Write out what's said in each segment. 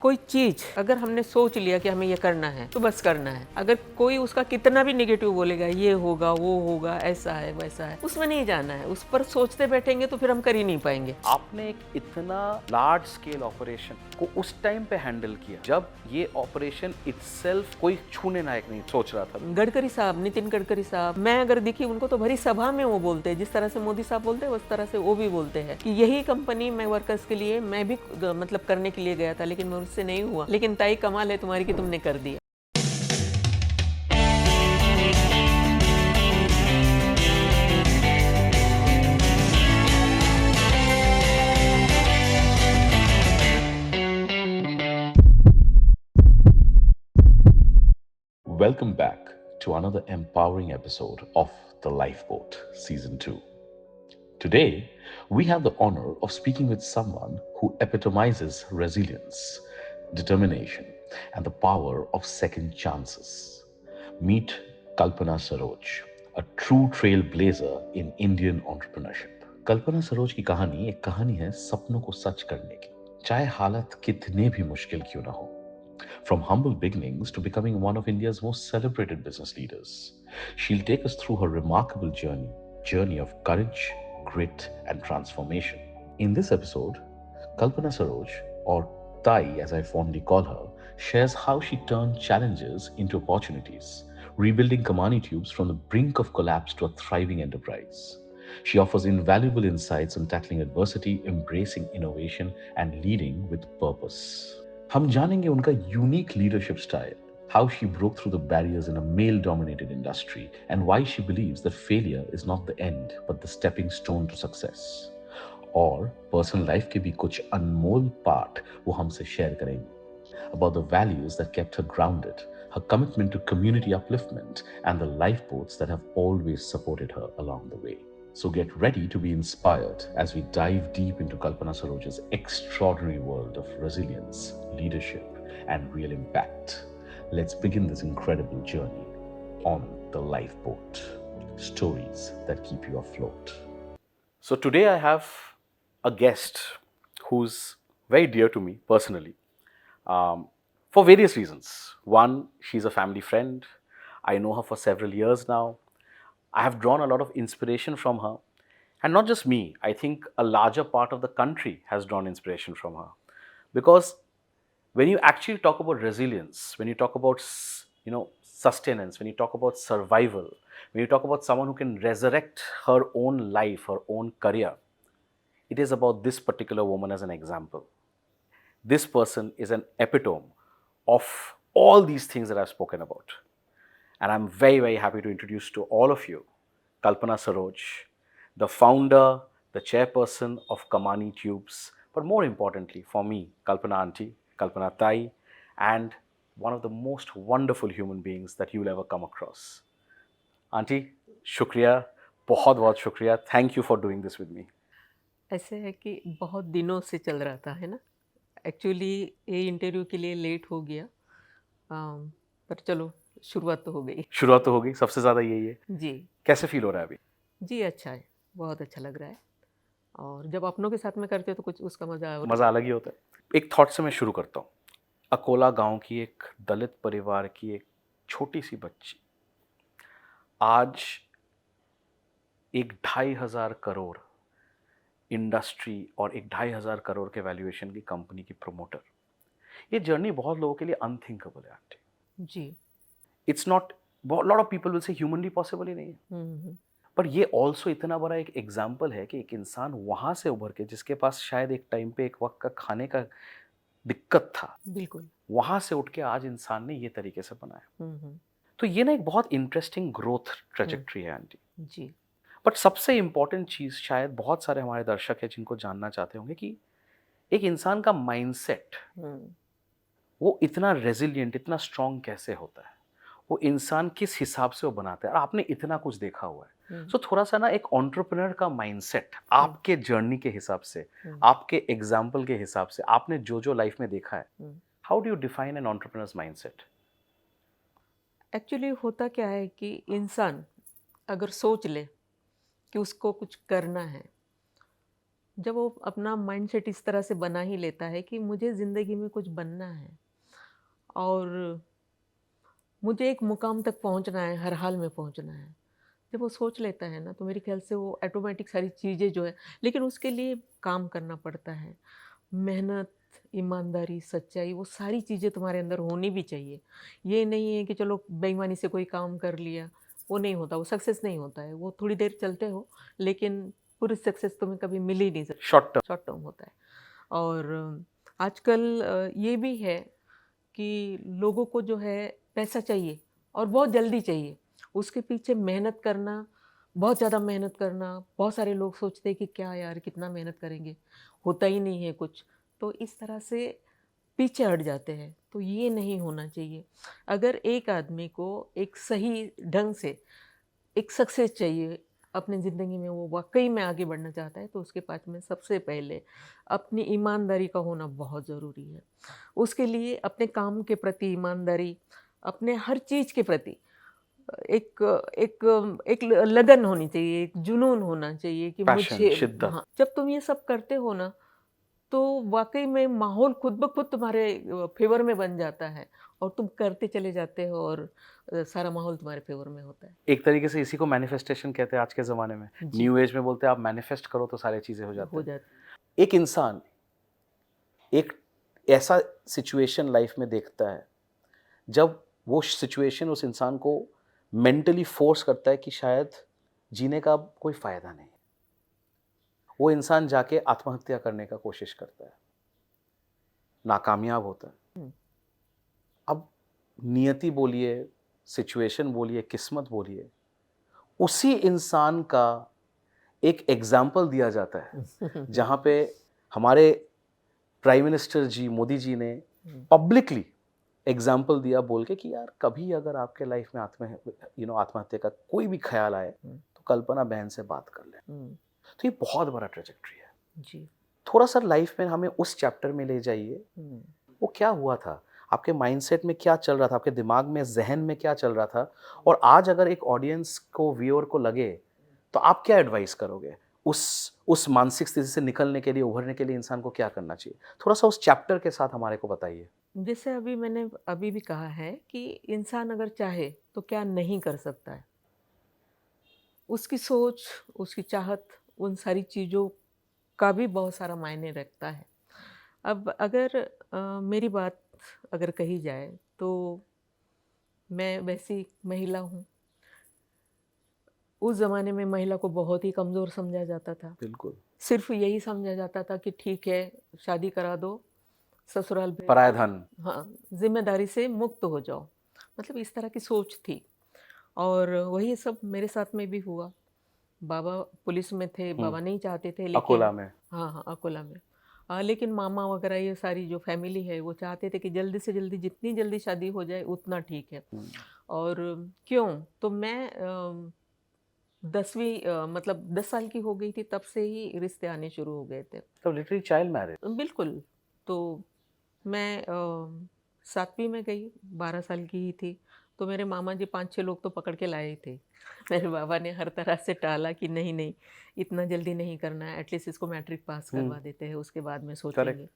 कोई चीज अगर हमने सोच लिया कि हमें ये करना है तो बस करना है। अगर कोई उसका कितना भी निगेटिव बोलेगा, ये होगा वो होगा ऐसा है वैसा है, उसमें नहीं जाना है। उस पर सोचते बैठेंगे तो फिर हम कर ही नहीं पाएंगे। आपने एक इतना लार्ज स्केल ऑपरेशन को उस टाइम पे हैंडल किया जब ये ऑपरेशन इटसेल्फ कोई छूने लायक नहीं सोच रहा था। गडकरी साहब, नितिन गडकरी साहब, मैं अगर दिखी उनको तो भरी सभा में वो बोलते हैं, जिस तरह से मोदी साहब बोलते हैं उस तरह से वो भी बोलते हैं कि यही कंपनी मैं वर्कर्स के लिए मैं भी मतलब करने के लिए गया था, लेकिन मुझसे नहीं हुआ। लेकिन ताई कमाल है तुम्हारी कि तुमने कर दिया। Welcome back to another empowering episode of The Lifeboat Season 2. Today, we have the honor of speaking with someone who epitomizes resilience, determination, and the power of second chances. Meet Kalpana Saroj, a true trailblazer in Indian entrepreneurship. Kalpana Saroj की कहानी एक कहानी है सपनों को सच करने की, चाहे हालत कितने भी मुश्किल क्यों ना हो। From humble beginnings to becoming one of India's most celebrated business leaders, she'll take us through her remarkable journey of courage, grit, and transformation. In this episode, Kalpana Saroj, or Tai as I fondly call her, shares how she turned challenges into opportunities, rebuilding Kamani Tubes from the brink of collapse to a thriving enterprise. She offers invaluable insights on tackling adversity, embracing innovation, and leading with purpose. हम जानेंगे उनका unique leadership style, how she broke through the barriers in a male-dominated industry, and why she believes that failure is not the end but the stepping stone to success. और personal life के भी कुछ अनमोल part वो हमसे share करेंगी about the values that kept her grounded, her commitment to community upliftment, and the lifeboats that have always supported her along the way. So get ready to be inspired as we dive deep into Kalpana Saroj's extraordinary world of resilience, leadership, and real impact. Let's begin this incredible journey on the lifeboat. Stories that keep you afloat. So today I have a guest who's very dear to me personally, for various reasons. One, she's a family friend. I know her for several years now. I have drawn a lot of inspiration from her. And not just me, I think a larger part of the country has drawn inspiration from her. Because when you actually talk about resilience, when you talk about sustenance, when you talk about survival, when you talk about someone who can resurrect her own life, her own career, it is about this particular woman as an example. This person is an epitome of all these things that I've spoken about. And I'm very, very happy to introduce to all of you Kalpana Saroj, the founder, the chairperson of Kamani Tubes, but more importantly for me, Kalpana Auntie, Kalpana Tai, and one of the most wonderful human beings that you'll ever come across. Auntie, shukriya, बहुत बहुत शुक्रिया. Thank you for doing this with me. ऐसे है कि बहुत दिनों से चल रहा था, है ना। एक्चुअली ये इंटरव्यू के लिए लेट हो गया, पर चलो शुरुआत तो हो गई। शुरुआत तो हो गई, सबसे ज़्यादा यही है. जी कैसे फील हो रहा है अभी? जी, अच्छा है, बहुत अच्छा लग रहा है। और जब अपनों के साथ में करते हो तो कुछ उसका मज़ा और मज़ा अलग ही होता है. एक थॉट से मैं शुरू करता हूँ. अकोला गांव की एक दलित परिवार की एक छोटी सी बच्ची आज एक 2,500 करोड़ इंडस्ट्री और एक 2,500 करोड़ के वैल्यूएशन की कंपनी की प्रमोटर. ये जर्नी बहुत लोगों के लिए अनथिंकेबल है आंटी. जी। It's not, lot of people will say humanly possible ही नहीं है. हम्म। पर ये ऑल्सो इतना बड़ा एक एग्जाम्पल है कि एक इंसान वहां से उभर के, जिसके पास शायद एक टाइम पे एक वक्त का खाने का दिक्कत था, बिल्कुल। वहां से उठ के आज इंसान ने ये तरीके से बनाया. हम्म। तो ये ना एक बहुत इंटरेस्टिंग ग्रोथ ट्रेजेक्ट्री है आंटी. जी। बट सबसे इंपॉर्टेंट चीज शायद बहुत सारे हमारे दर्शक हैं जिनको जानना चाहते होंगे कि एक इंसान का माइंडसेट वो इतना रेजिलिएंट, इतना स्ट्रांग कैसे होता है, वो इंसान किस हिसाब से वो बनाता है. और आपने इतना कुछ देखा हुआ है. सो थोड़ा सा ना एक एंटरप्रेन्योर का माइंडसेट आपके जर्नी के हिसाब से, आपके एग्जाम्पल के हिसाब से, आपने जो जो लाइफ में देखा है, how do you define an entrepreneur's mindset? Actually होता क्या है कि इंसान अगर सोच ले कि उसको कुछ करना है, जब वो अपना माइंडसेट इस तरह से बना ही लेता है कि मुझे ज़िंदगी में कुछ बनना है और मुझे एक मुकाम तक पहुंचना है, हर हाल में पहुंचना है। जब वो सोच लेता है ना, तो मेरे ख्याल से वो ऑटोमेटिक सारी चीज़ें जो है, लेकिन उसके लिए काम करना पड़ता है। मेहनत, ईमानदारी, सच्चाई, वो सारी चीज़ें तुम्हारे अंदर होनी भी चाहिए। ये नहीं है कि चलो बेईमानी से कोई काम कर लिया, वो नहीं होता, वो सक्सेस नहीं होता है। वो थोड़ी देर चलते हो, लेकिन पूरी सक्सेस तुम्हें कभी मिल ही नहीं सकती, शॉर्ट टर्म। शॉर्ट टर्म होता है। और आजकल ये भी है कि लोगों को जो है पैसा चाहिए और बहुत जल्दी चाहिए। उसके पीछे मेहनत करना, बहुत ज़्यादा मेहनत करना, बहुत सारे लोग सोचते हैं कि क्या यार कितना मेहनत करेंगे, होता ही नहीं है कुछ। तो इस तरह से पीछे हट जाते हैं, तो ये नहीं होना चाहिए। अगर एक आदमी को एक सही ढंग से एक सक्सेस चाहिए अपनी ज़िंदगी में, वो वाकई में आगे बढ़ना चाहता है, तो उसके पास में सबसे पहले अपनी ईमानदारी का होना बहुत ज़रूरी है। उसके लिए अपने काम के प्रति ईमानदारी, अपने हर चीज़ के प्रति एक एक एक लगन होनी चाहिए, एक जुनून होना चाहिए कि पैशन, मुझे, शिद्दत। हाँ, जब तुम ये सब करते हो ना, तो वाक़ई में माहौल खुद ब खुद तुम्हारे फ़ेवर में बन जाता है और तुम करते चले जाते हो और सारा माहौल तुम्हारे फ़ेवर में होता है। एक तरीके से इसी को मैनिफेस्टेशन कहते हैं आज के ज़माने में। जी। न्यू एज में बोलते हैं आप मैनिफेस्ट करो तो सारी चीज़ें हो जाती हो हैं। जाती। एक इंसान एक ऐसा सिचुएशन लाइफ में देखता है जब वो सिचुएशन उस इंसान को मेंटली फोर्स करता है कि शायद जीने का अब कोई फ़ायदा नहीं है। वो इंसान जाके आत्महत्या करने का कोशिश करता है, नाकामयाब होता है। हुँ। अब नियति बोलिए, सिचुएशन बोलिए, किस्मत बोलिए, उसी इंसान का एक एग्जाम्पल दिया जाता है जहाँ पे हमारे प्राइम मिनिस्टर जी, मोदी जी ने पब्लिकली एग्जाम्पल दिया बोल के कि यार कभी अगर आपके लाइफ में आत्महत्या का कोई भी ख्याल आए तो कल्पना बहन से बात कर लें। हुँ। तो ये बहुत बड़ा ट्रेजेक्ट्री है। जी। थोड़ा सा लाइफ में हमें उस चैप्टर में ले जाइए। हुँ। वो क्या हुआ था, आपके माइंडसेट में क्या चल रहा था, आपके दिमाग में, जहन में क्या चल रहा था, और आज अगर एक ऑडियंस को, व्यूअर को लगे तो आप क्या एडवाइस करोगे उस मानसिक स्थिति से निकलने के लिए, उभरने के लिए इंसान को क्या करना चाहिए? थोड़ा सा उस चैप्टर के साथ हमारे को बताइए। जैसे मैंने अभी भी कहा है कि इंसान अगर चाहे तो क्या नहीं कर सकता है। उसकी सोच, उसकी चाहत, उन सारी चीज़ों का भी बहुत सारा मायने रखता है। अब अगर मेरी बात अगर कही जाए तो मैं वैसी महिला हूँ। उस ज़माने में महिला को बहुत ही कमज़ोर समझा जाता था। बिल्कुल। सिर्फ़ यही समझा जाता था कि ठीक है, शादी करा दो, ससुराल भेज पराया दो, धन। हाँ, ज़िम्मेदारी से मुक्त हो जाओ। मतलब इस तरह की सोच थी और वही सब मेरे साथ में भी हुआ। बाबा पुलिस में थे, बाबा नहीं चाहते थे, लेकिन अकोला में। हाँ, हाँ, अकोला में। लेकिन मामा वगैरह ये सारी जो फैमिली है, वो चाहते थे कि जल्दी से जल्दी, जितनी जल्दी शादी हो जाए उतना ठीक है। और क्यों? तो मैं 10वीं मतलब 10 साल की हो गई थी, तब से ही रिश्ते आने शुरू हो गए थे। तो लिटरली चाइल्ड मैरिज। बिल्कुल। तो मैं 7वीं में गई, 12 साल की ही थी, तो मेरे मामा जी 5-6 लोग तो पकड़ के लाए थे। मेरे बाबा ने हर तरह से टाला कि नहीं, नहीं, इतना जल्दी नहीं करना है, एटलीस्ट इसको मैट्रिक पास करवा देते हैं, उसके बाद में सोचेंगे।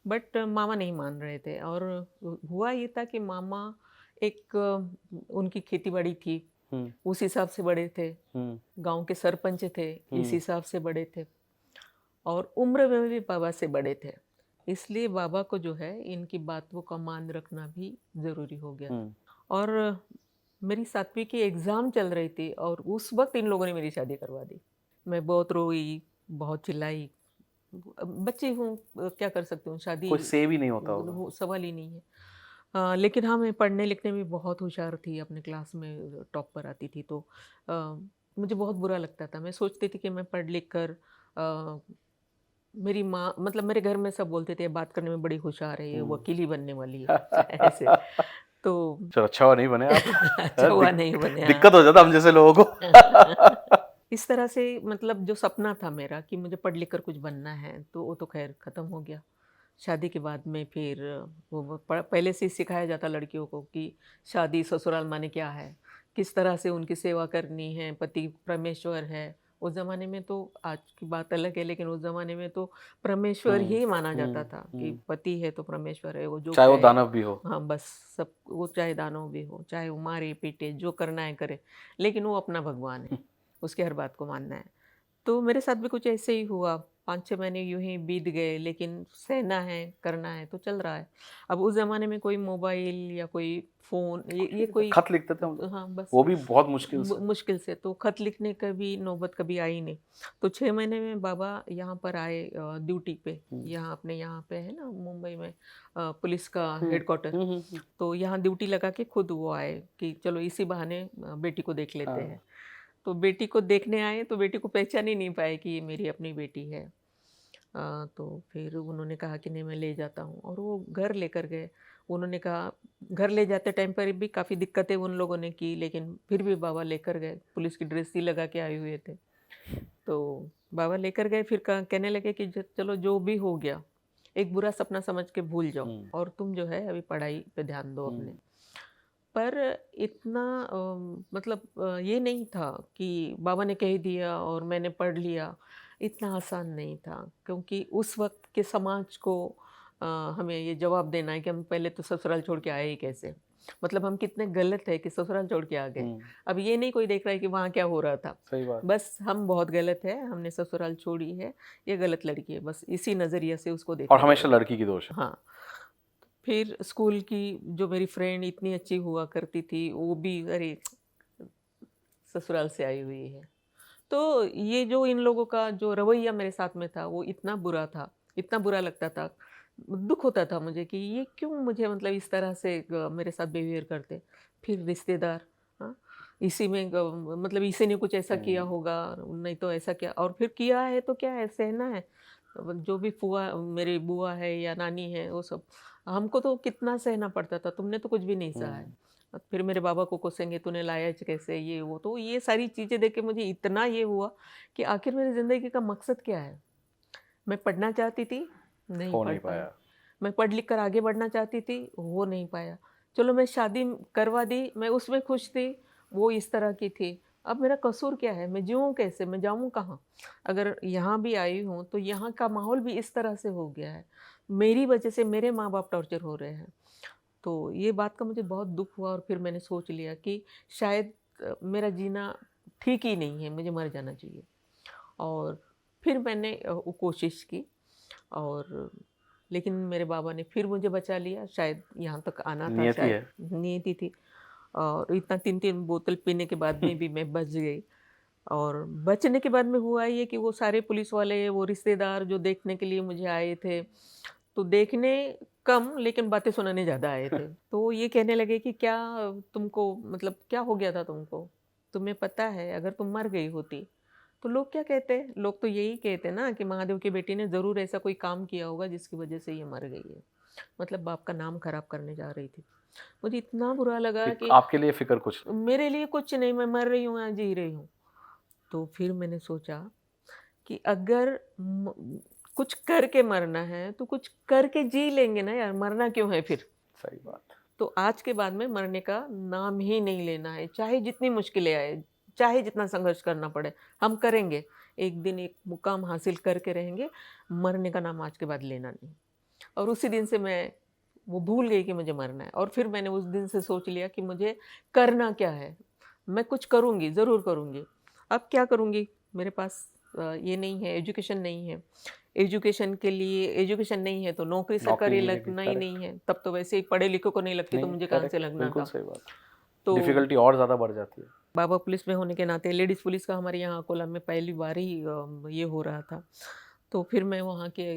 बट मामा नहीं मान रहे थे और हुआ ये था कि मामा एक उनकी खेती-बाड़ी थी, उस हिसाब से बड़े थे, गाँव के सरपंच थे, इस हिसाब से बड़े थे और उम्र में भी बाबा से बड़े थे। इसलिए बाबा को जो है इनकी बातों का मान रखना भी ज़रूरी हो गया। और मेरी 7वीं की एग्ज़ाम चल रही थी और उस वक़्त इन लोगों ने मेरी शादी करवा दी। मैं बहुत रोई, बहुत चिल्लाई। बच्ची हूँ, क्या कर सकती हूँ, शादी कोई सेव ही नहीं होता होगा। वो सवाल ही नहीं है। लेकिन हाँ, मैं पढ़ने लिखने में बहुत होशियार थी, अपने क्लास में टॉप पर आती थी, तो मुझे बहुत बुरा लगता था। मैं सोचती थी कि मैं पढ़ लिख कर मेरी माँ, मतलब मेरे घर में सब बोलते थे बात करने में बड़ी होशियार है, ये वकील ही बनने वाली है ऐसे। तो चलो अच्छा हुआ नहीं बने आप। अच्छा हुआ नहीं बने, हाँ। दिक्कत हो जाता हम जैसे लोगों को। इस तरह से मतलब जो सपना था मेरा कि मुझे पढ़ लिख कर कुछ बनना है, तो वो तो खैर ख़त्म हो गया। शादी के बाद में फिर वो पहले से ही सिखाया जाता लड़कियों को कि शादी ससुराल माने क्या है, किस तरह से उनकी सेवा करनी है, पति परमेश्वर है, उस ज़माने में तो आज की बात अलग है, लेकिन उस ज़माने में तो परमेश्वर ही माना जाता था कि पति है तो परमेश्वर है, वो जो चाहे वो कहे। दानव भी हो। हाँ, बस सब वो चाहे दानव भी हो, चाहे वो मारे पीटे, जो करना है करे, लेकिन वो अपना भगवान है, उसकी हर बात को मानना है। तो मेरे साथ भी कुछ ऐसे ही हुआ, 5-6 महीने यूँ ही बीत गए, लेकिन सहना है, करना है तो चल रहा है। अब उस ज़माने में कोई मोबाइल या कोई फ़ोन ये कोई, खत लिखते थे हम लोग, हाँ, बस वो भी बहुत मुश्किल से। मुश्किल से, तो खत लिखने का भी नौबत कभी आई नहीं। तो 6 महीने में बाबा यहाँ पर आए ड्यूटी पे, यहाँ अपने यहाँ पे है ना मुंबई में पुलिस का हेडक्वार्टर, तो यहाँ ड्यूटी लगा के खुद वो आए कि चलो इसी बहाने बेटी को देख लेते हैं। तो बेटी को देखने आए तो बेटी को पहचान ही नहीं पाए कि ये मेरी अपनी बेटी है। तो फिर उन्होंने कहा कि नहीं मैं ले जाता हूँ, और वो घर लेकर गए। उन्होंने कहा, घर ले जाते टाइम पर भी काफ़ी दिक्कतें उन लोगों ने की, लेकिन फिर भी बाबा लेकर गए, पुलिस की ड्रेस ही लगा के आए हुए थे। तो बाबा लेकर गए, फिर कहने लगे कि चलो जो भी हो गया, एक बुरा सपना समझ के भूल जाओ, और तुम जो है अभी पढ़ाई पे ध्यान दो अपने। पर इतना मतलब ये नहीं था कि बाबा ने कह दिया और मैंने पढ़ लिया, इतना आसान नहीं था, क्योंकि उस वक्त के समाज को हमें ये जवाब देना है कि हम पहले तो ससुराल छोड़ के आए ही कैसे, मतलब हम कितने गलत है कि ससुराल छोड़ के आ गए। अब ये नहीं कोई देख रहा है कि वहाँ क्या हो रहा था, सही बात। बस हम बहुत गलत है, हमने ससुराल छोड़ी है, ये गलत लड़की है, बस इसी नज़रिए से उसको और देखा हमेशा जाएगा। लड़की की दोष है। हाँ, फिर स्कूल की जो मेरी फ्रेंड इतनी अच्छी हुआ करती थी, वो भी अरे ससुराल से आई हुई है। तो ये जो इन लोगों का जो रवैया मेरे साथ में था, वो इतना बुरा था, इतना बुरा लगता था, दुख होता था मुझे कि ये क्यों मुझे मतलब इस तरह से मेरे साथ बिहेवियर करते। फिर रिश्तेदार, हाँ, इसी में मतलब इसी ने कुछ ऐसा किया होगा, नहीं तो ऐसा क्या, और फिर किया है तो क्या है, सहना है। जो भी फुआ मेरी बुआ है या नानी है, वो सब हमको तो कितना सहना पड़ता था, तुमने तो कुछ भी नहीं सहा है। फिर मेरे बाबा को कोसेंगे, तूने लाया कैसे, ये वो, तो ये सारी चीज़ें देख के मुझे इतना ये हुआ कि आखिर मेरी ज़िंदगी का मकसद क्या है। मैं पढ़ना चाहती थी, नहीं हो पढ़ नहीं पाई। पाया। मैं पढ़ लिख कर आगे बढ़ना चाहती थी, हो नहीं पाया। चलो मैं शादी करवा दी, मैं उसमें खुश थी, वो इस तरह की थी। अब मेरा कसूर क्या है? मैं जीऊँ कैसे? मैं जाऊँ कहाँ? अगर यहाँ भी आई हूँ तो यहाँ का माहौल भी इस तरह से हो गया है। मेरी वजह से मेरे माँ-बाप टॉर्चर हो रहे हैं। तो ये बात का मुझे बहुत दुःख हुआ, और फिर मैंने सोच लिया कि शायद मेरा जीना ठीक ही नहीं है, मुझे मर जाना चाहिए। और फिर मैंने वो कोशिश की, और लेकिन मेरे बाबा ने फिर मुझे बचा लिया, शायद यहाँ तक आना था, नियति शायद है। नियति थी। और इतना 3-3 बोतल पीने के बाद में भी मैं बच गई। और बचने के बाद में हुआ ये कि वो सारे पुलिस वाले, वो रिश्तेदार जो देखने के लिए मुझे आए थे, तो देखने कम लेकिन बातें सुनाने ज़्यादा आए थे। तो वो ये कहने लगे कि क्या तुमको मतलब क्या हो गया था तुमको? तुम्हें पता है अगर तुम मर गई होती, तो लोग क्या कहते? लोग तो यही कहते ना कि महादेव की बेटी ने ज़रूर ऐसा कोई काम किया होगा जिसकी वजह से ये मर गई है। मतलब बाप का नाम खराब करने जा रही थी। मुझे इतना बुरा लगा कि कि आपके लिए फ़िक्र कुछ नहीं। मेरे लिए कुछ नहीं, मैं मर रही हूँ या जी रही हूँ। तो फिर मैंने सोचा कि अगर कुछ करके मरना है तो कुछ करके जी लेंगे ना यार, मरना क्यों है फिर? सही बात। तो आज के बाद में मरने का नाम ही नहीं लेना है, चाहे जितनी मुश्किलें आए, चाहे जितना संघर्ष करना पड़े, हम करेंगे। एक दिन एक मुकाम हासिल करके रहेंगे, मरने का नाम आज के बाद लेना नहीं। और उसी दिन से मैं वो भूल गई कि मुझे मरना है, और फिर मैंने उस दिन से सोच लिया कि मुझे करना क्या है। मैं कुछ करूँगी, ज़रूर करूँगी। अब क्या करूँगी? मेरे पास ये नहीं है, एजुकेशन नहीं है। एजुकेशन के लिए एजुकेशन नहीं है तो नौकरी नौकरी सरकारी नहीं लगी, लगना ही करेक्ट। नहीं है। तब तो वैसे ही पढ़े लिखे को नहीं लगती, तो नहीं, मुझे कहाँ से करेक्ट, लगना बिल्कुल था। सही बात। तो डिफ़िकल्टी और ज़्यादा बढ़ जाती है। बाबा पुलिस में होने के नाते लेडीज़ पुलिस का हमारे यहाँ अकोला में पहली बार ही ये हो रहा था। तो फिर मैं वहाँ के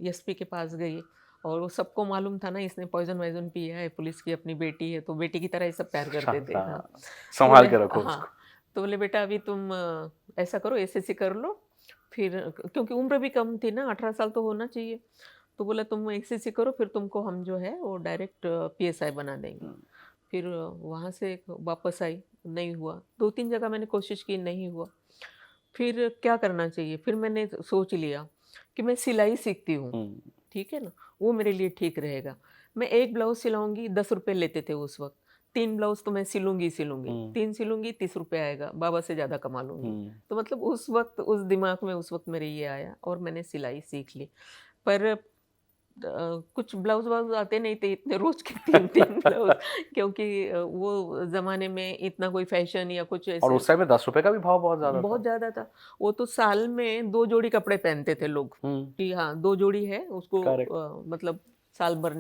एसपी के पास गई, और वो सबको मालूम था ना इसने पॉइज़न-वाइज़न पिया है, पुलिस की अपनी बेटी है, तो बेटी की तरह ही सब प्यार करते थे। हाँ, हाँ, तो सँभाल बोले के रखो हाँ, उसको। तो बोले बेटा अभी तुम ऐसा करो एसएससी कर लो, फिर क्योंकि उम्र भी कम थी ना, 18 साल तो होना चाहिए। तो बोला तुम एसएससी करो, फिर तुमको हम जो है वो डायरेक्ट पीएसआई बना देंगे। फिर वहाँ से वापस आई, नहीं हुआ। 2-3 जगह मैंने कोशिश की, नहीं हुआ। फिर क्या करना चाहिए? फिर मैंने सोच लिया कि मैं सिलाई सीखती हूँ, हुँ, ठीक है ना? वो मेरे लिए ठीक रहेगा। मैं एक ब्लाउज़ सिलाऊँगी, ₹10 लेते थे उस वक़्त। 3 ब्लाउज तो मैं सिलूंगी सिलूंगी, 3 सिलूंगी 30 रुपये आएगा, बाबा से ज़्यादा कमा लूंगी। तो मतलब उस वक्त उस दिमाग में उस वक्त मेरे ये आया और मैंने सिलाई सीख ली। पर कुछ ब्लाउज वाउज आते नहीं थे इतने रोज के 3 ब्लाउज, क्योंकि वो ज़माने में इतना कोई फैशन या कुछ और ऐसे उस समय 10 रुपए का भी भाव बहुत ज्यादा बहुत था। ज़्यादा था। वो तो साल में 2 जोड़ी कपड़े पहनते थे लोग कि हाँ 2 जोड़ी है उसको करेक्ट, मतलब साल भर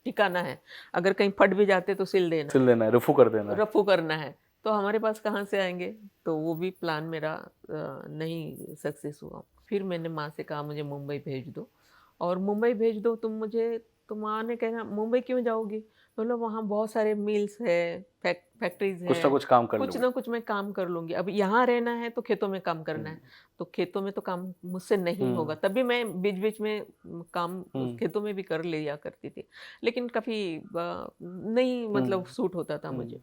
टिकाना है, अगर कहीं फट भी जाते तो सिल देना, सिल देना है, रफू कर देना है। रफू करना है। तो हमारे पास कहाँ से आएंगे, तो वो भी प्लान मेरा नहीं सक्सेस हुआ। फिर मैंने माँ से कहा मुझे मुंबई भेज दो, और मुंबई भेज दो तुम मुझे। तो माँ ने कहा मुंबई क्यों जाओगी, बोलो वहाँ बहुत सारे मिल्स है, फैक्ट्रीज कुछ ना है, कुछ काम कर कुछ लूंगी। ना कुछ मैं काम कर लूंगी। अब यहाँ रहना है तो खेतों में काम करना है, तो खेतों में तो काम मुझसे नहीं होगा। तभी मैं बीच बीच में काम खेतों में भी कर लिया करती थी, लेकिन काफ़ी नहीं मतलब सूट होता था मुझे।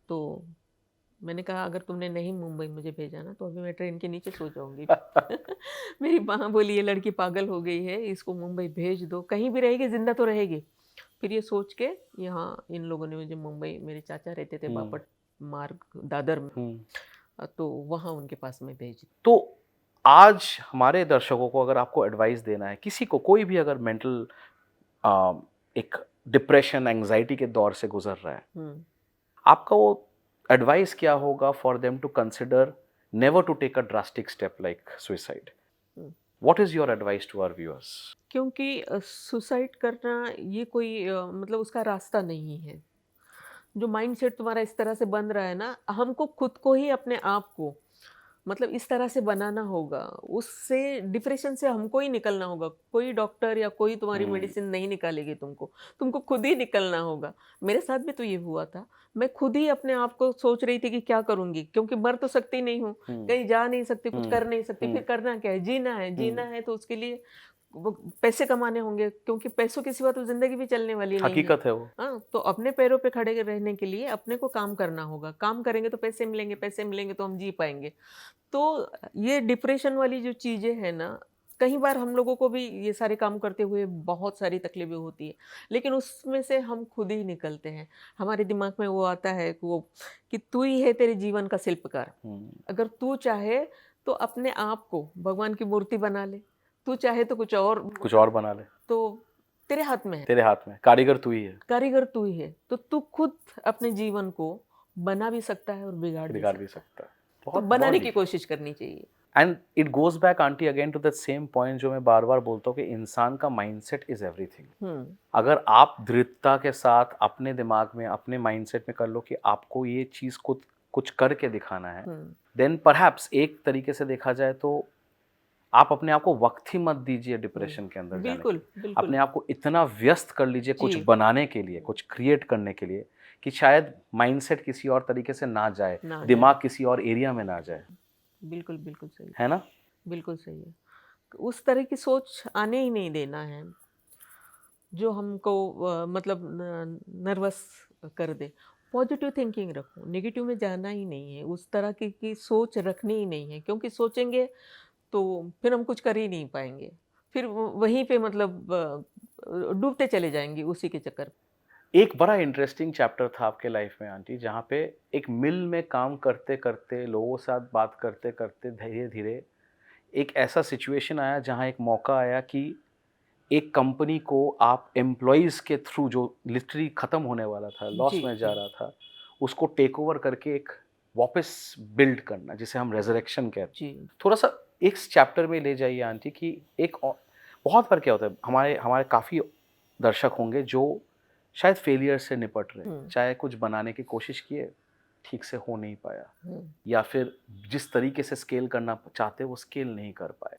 तो मैंने कहा अगर तुमने नहीं मुंबई मुझे भेजा ना, तो अभी मैं ट्रेन के नीचे सो जाऊंगी। मेरी माँ बोली ये लड़की पागल हो गई है, इसको मुंबई भेज दो, कहीं भी रहेगी जिंदा तो रहेगी। फिर ये सोच के यहाँ इन लोगों ने मुझे मुंबई, मेरे चाचा रहते थे बापट मार्ग दादर में, तो वहाँ उनके पास में भेज दी। तो आज हमारे दर्शकों को अगर आपको एडवाइस देना है, किसी को कोई भी अगर मेंटल एक डिप्रेशन एंजाइटी के दौर से गुजर रहा है, आपका वो एडवाइस क्या होगा for them to consider never to take a drastic step like suicide? What is your advice to our viewers? क्योंकि सुसाइड करना ये कोई मतलब उसका रास्ता नहीं है। जो माइंडसेट तुम्हारा इस तरह से बन रहा है ना, हमको खुद को ही अपने आप को मतलब इस तरह से बनाना होगा, उससे डिप्रेशन से हमको ही निकलना होगा। कोई डॉक्टर या कोई तुम्हारी मेडिसिन नहीं निकालेगी तुमको, तुमको खुद ही निकलना होगा। मेरे साथ भी तो ये हुआ था, मैं खुद ही अपने आप को सोच रही थी कि क्या करूंगी, क्योंकि मर तो सकती नहीं हूँ, कहीं जा नहीं सकती, कुछ कर नहीं सकती, फिर करना क्या है, जीना है। जीना है तो उसके लिए वो पैसे कमाने होंगे, क्योंकि पैसों के सिवा तो जिंदगी भी चलने वाली नहीं है। हकीकत है वो। हाँ, तो अपने पैरों पे खड़े रहने के लिए अपने को काम करना होगा। काम करेंगे तो पैसे मिलेंगे, पैसे मिलेंगे तो हम जी पाएंगे। तो ये डिप्रेशन वाली जो चीज़ें हैं ना, कई बार हम लोगों को भी ये सारे काम करते हुए बहुत सारी तकलीफें होती है, लेकिन उसमें से हम खुद ही निकलते हैं। हमारे दिमाग में वो आता है कि वो कि तू ही है तेरे जीवन का शिल्पकार। अगर तू चाहे तो अपने आप को भगवान की मूर्ति बना ले, तू चाहे तो कुछ और बना ले, तो तेरे हाथ में है। तेरे हाथ में, कारीगर तू ही है, कारीगर तू ही है, तो तू खुद अपने जीवन को बना भी सकता है और बिगाड़ भी बिगाड़ भी सकता सकता है। है। तो बनाने की कोशिश करनी चाहिए। And it goes back auntie again to that same point जो मैं बार बार बोलता हूँ कि इंसान का माइंडसेट इज एवरीथिंग। अगर आप दृढ़ता के साथ अपने दिमाग में, अपने माइंडसेट में कर लो कि आपको ये चीज को कुछ करके दिखाना है, देन परहैप्स एक तरीके से देखा जाए तो आप अपने आप को वक्त ही मत दीजिए डिप्रेशन के अंदर जाने के लिए। अपने आप को इतना व्यस्त कर लीजिए कुछ बनाने के लिए, कुछ क्रिएट करने के लिए, कि शायद माइंडसेट किसी और तरीके से ना जाए, दिमाग किसी और एरिया में ना जाए। बिल्कुल बिल्कुल सही है ना? बिल्कुल सही है। उस तरह की सोच आने ही नहीं देना है जो हमको मतलब नर्वस कर दे। पॉजिटिव थिंकिंग रखो, नेगेटिव में जाना ही नहीं है, उस तरह की सोच रखनी ही नहीं है, क्योंकि सोचेंगे तो फिर हम कुछ कर ही नहीं पाएंगे, फिर वहीं पे मतलब डूबते चले जाएंगे उसी के चक्कर। एक बड़ा इंटरेस्टिंग चैप्टर था आपके लाइफ में आंटी, जहाँ पे एक मिल में काम करते करते, लोगों के साथ बात करते करते धीरे धीरे एक ऐसा सिचुएशन आया जहाँ एक मौका आया कि एक कंपनी को आप एम्प्लॉयज़ के थ्रू, जो लिटरली ख़त्म होने वाला था, लॉस में जा रहा था, उसको टेक ओवर करके एक वापस बिल्ड करना, जिसे हम रेजरेक्शन कहते हैं। थोड़ा सा इस चैप्टर में ले जाइए आंटी कि एक बहुत बार क्या होता है, हमारे काफ़ी दर्शक होंगे जो शायद फेलियर से निपट रहे, चाहे कुछ बनाने की कोशिश किए, ठीक से हो नहीं पाया, या फिर जिस तरीके से स्केल करना चाहते वो स्केल नहीं कर पाए,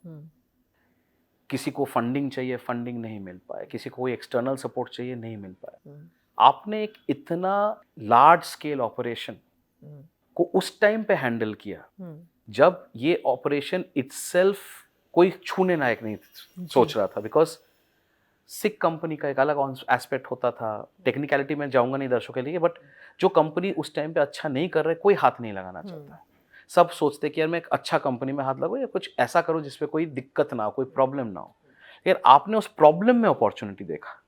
किसी को फंडिंग चाहिए, फंडिंग नहीं मिल पाए, किसी को कोई एक्सटर्नल सपोर्ट चाहिए, नहीं मिल पाया। आपने एक इतना लार्ज स्केल ऑपरेशन को उस टाइम पे हैंडल किया जब ये ऑपरेशन इटसेल्फ कोई छूने लायक नहीं सोच रहा था, बिकॉज सिक कंपनी का एक अलग एस्पेक्ट होता था। टेक्निकलिटी में जाऊंगा नहीं दर्शकों के लिए, बट जो कंपनी उस टाइम पे अच्छा नहीं कर रहे, कोई हाथ नहीं लगाना चाहता। सब सोचते कि यार मैं एक अच्छा कंपनी में हाथ लगाऊं या कुछ ऐसा करूं जिसपे कोई दिक्कत ना हो, कोई प्रॉब्लम ना हो। यार आपने उस प्रॉब्लम में अपॉर्चुनिटी देखा,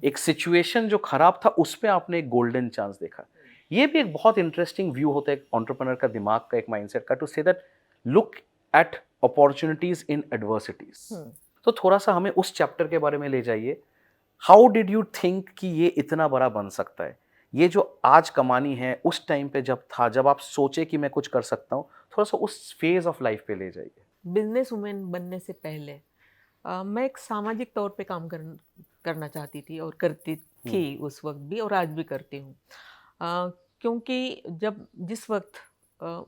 एक सिचुएशन जो खराब था उस पे आपने एक गोल्डन चांस देखा। ये भी एक बहुत इंटरेस्टिंग व्यू होता है एंटरप्रेन्योर का, दिमाग का, एक माइंडसेट का, to say that look at opportunities in adversities. तो थोड़ा सा हमें उस चैप्टर के बारे में ले जाइए। हाउ डिड यू थिंक कि ये इतना बड़ा बन सकता है? ये जो आज कमानी है उस टाइम पे जब था, जब आप सोचे कि मैं कुछ कर सकता हूँ, थोड़ा सा उस फेज ऑफ लाइफ पे ले जाइए। बिजनेस वुमेन बनने से पहले मैं एक सामाजिक तौर पे काम करना चाहती थी और करती थी उस वक्त भी, और आज भी करती हूँ। क्योंकि जिस वक्त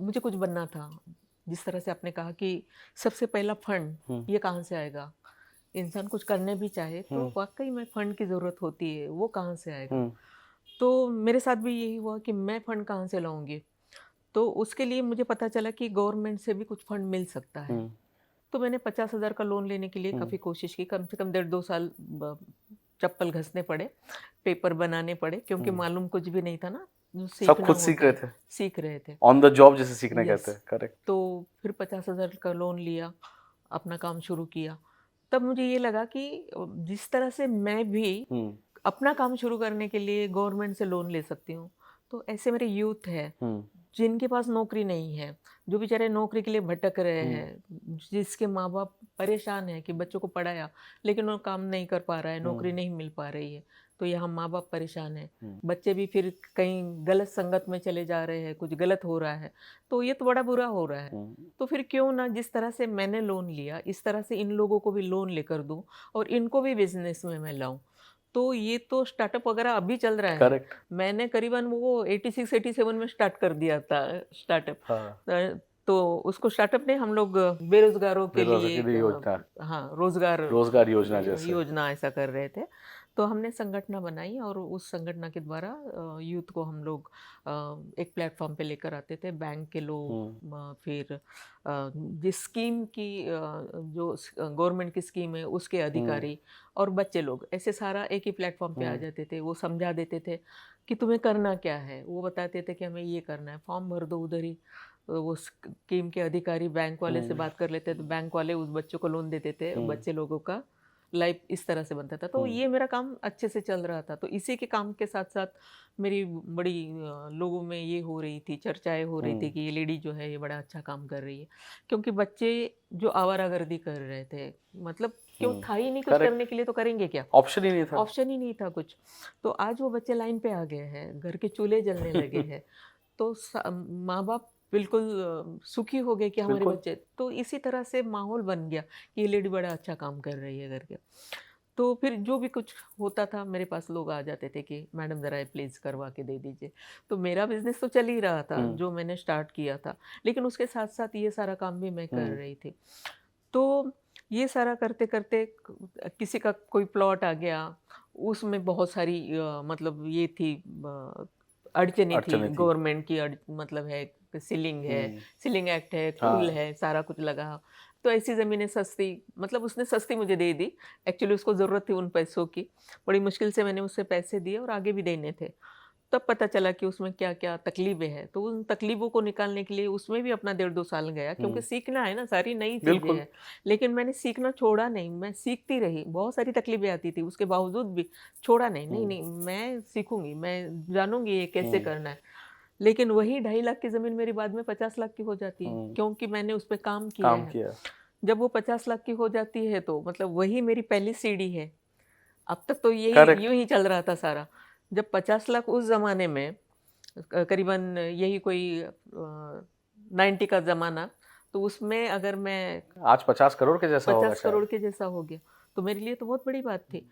मुझे कुछ बनना था, जिस तरह से आपने कहा कि सबसे पहला फंड ये कहाँ से आएगा, इंसान कुछ करने भी चाहे तो वाकई में फंड की ज़रूरत होती है, वो कहाँ से आएगा। तो मेरे साथ भी यही हुआ कि मैं फंड कहाँ से लाऊंगी। तो उसके लिए मुझे पता चला कि गवर्नमेंट से भी कुछ फंड मिल सकता है। तो मैंने 50,000 का लोन लेने के लिए काफ़ी कोशिश की, कम से कम 1.5-2 साल चप्पल घसने पड़े, पेपर बनाने पड़े, क्योंकि मालूम कुछ भी नहीं था ना, जो सब खुद सीख रहे थे, ऑन द जॉब जिसे सीखना कहते हैं। करेक्ट। तो फिर 50,000 का लोन लिया, अपना काम शुरू किया। तब मुझे ये लगा कि जिस तरह से मैं भी अपना काम शुरू करने के लिए गवर्नमेंट से लोन ले सकती हूँ, तो ऐसे मेरे यूथ है जिनके पास नौकरी नहीं है, जो बेचारे नौकरी के लिए भटक रहे हैं, जिसके माँ बाप परेशान है कि बच्चों को पढ़ाया लेकिन वो काम नहीं कर पा रहा है, नौकरी नहीं मिल पा रही है, तो यहाँ माँ बाप परेशान है, बच्चे भी फिर कहीं गलत संगत में चले जा रहे हैं, कुछ गलत हो रहा है, तो ये तो बड़ा बुरा हो रहा है। तो फिर क्यों ना जिस तरह से मैंने लोन लिया, इस तरह से इन लोगों को भी लोन लेकर दूं और इनको भी बिजनेस में मैं लाऊं। तो ये तो स्टार्टअप वगैरह अभी चल रहा है। करेक्ट। मैंने करीबन वो 86-87 में स्टार्ट कर दिया था स्टार्टअप। तो उसको स्टार्टअप ने हम लोग बेरोजगारों के लिए योजना, हाँ, रोजगार योजना जैसे योजना ऐसा कर रहे थे। तो हमने संगठना बनाई और उस संगठना के द्वारा यूथ को हम लोग एक प्लेटफॉर्म पे लेकर आते थे। बैंक के लोग, फिर जिस स्कीम की जो गवर्नमेंट की स्कीम है उसके अधिकारी और बच्चे लोग, ऐसे सारा एक ही प्लेटफॉर्म पे आ जाते थे। वो समझा देते थे कि तुम्हें करना क्या है, वो बताते थे कि हमें ये करना है, फॉर्म भर दो उधर ही। वो स्कीम के अधिकारी बैंक वाले से बात कर लेते, तो बैंक वाले उस बच्चों को लोन देते थे, बच्चे लोगों का लाइफ इस तरह से बनता था। तो ये मेरा काम अच्छे से चल रहा था। तो इसी के काम के साथ साथ मेरी बड़ी लोगों में ये हो रही थी, चर्चाएं हो रही थी कि ये लेडी जो है ये बड़ा अच्छा काम कर रही है। क्योंकि बच्चे जो आवारागर्दी कर रहे थे, मतलब क्यों था ही नहीं कुछ करने के लिए, तो करेंगे क्या, ऑप्शन ही नहीं था कुछ। तो आज वो बच्चे लाइन पे आ गए हैं, घर के चूल्हे जलने लगे हैं। तो माँ बाप बिल्कुल सुखी हो गए कि हमारे बच्चे। तो इसी तरह से माहौल बन गया कि ये लेडी बड़ा अच्छा काम कर रही है करके। तो फिर जो भी कुछ होता था मेरे पास लोग आ जाते थे कि मैडम ज़रा प्लीज़ करवा के दे दीजिए। तो मेरा बिजनेस तो चल ही रहा था जो मैंने स्टार्ट किया था, लेकिन उसके साथ साथ ये सारा काम भी मैं कर रही थी। तो ये सारा करते करते किसी का कोई प्लॉट आ गया, उसमें बहुत सारी मतलब ये थी अड़चने थी। गवर्नमेंट की मतलब है, सीलिंग एक्ट है, कुल है, सारा कुछ लगा। तो ऐसी ज़मीनें सस्ती, मतलब उसने सस्ती मुझे दे दी। एक्चुअली उसको ज़रूरत थी उन पैसों की, बड़ी मुश्किल से मैंने उससे पैसे दिए और आगे भी देने थे। तब पता चला कि उसमें क्या क्या तकलीफें हैं। तो उन तकलीफों को निकालने के लिए उसमें भी अपना 1.5-2 साल गया, क्योंकि सीखना है ना, सारी नई चीज़ें हैं। लेकिन मैंने सीखना छोड़ा नहीं, मैं सीखती रही। बहुत सारी तकलीफें आती थी, उसके बावजूद भी छोड़ा नहीं। नहीं, मैं सीखूंगी, मैं जानूंगी ये कैसे करना है। लेकिन वही 2.5 लाख की ज़मीन मेरी बाद में 50 लाख की हो जाती है, क्योंकि मैंने उस पर काम किया है। जब वो 50 लाख की हो जाती है तो मतलब वही मेरी पहली सीढ़ी है। अब तक तो यही यूं ही चल रहा था सारा। जब 50 लाख उस ज़माने में करीबन यही कोई 90 का ज़माना, तो उसमें अगर मैं आज 50 करोड़ के जैसा 50 करोड़ के जैसा हो गया, तो मेरे लिए तो बहुत बड़ी बात थी।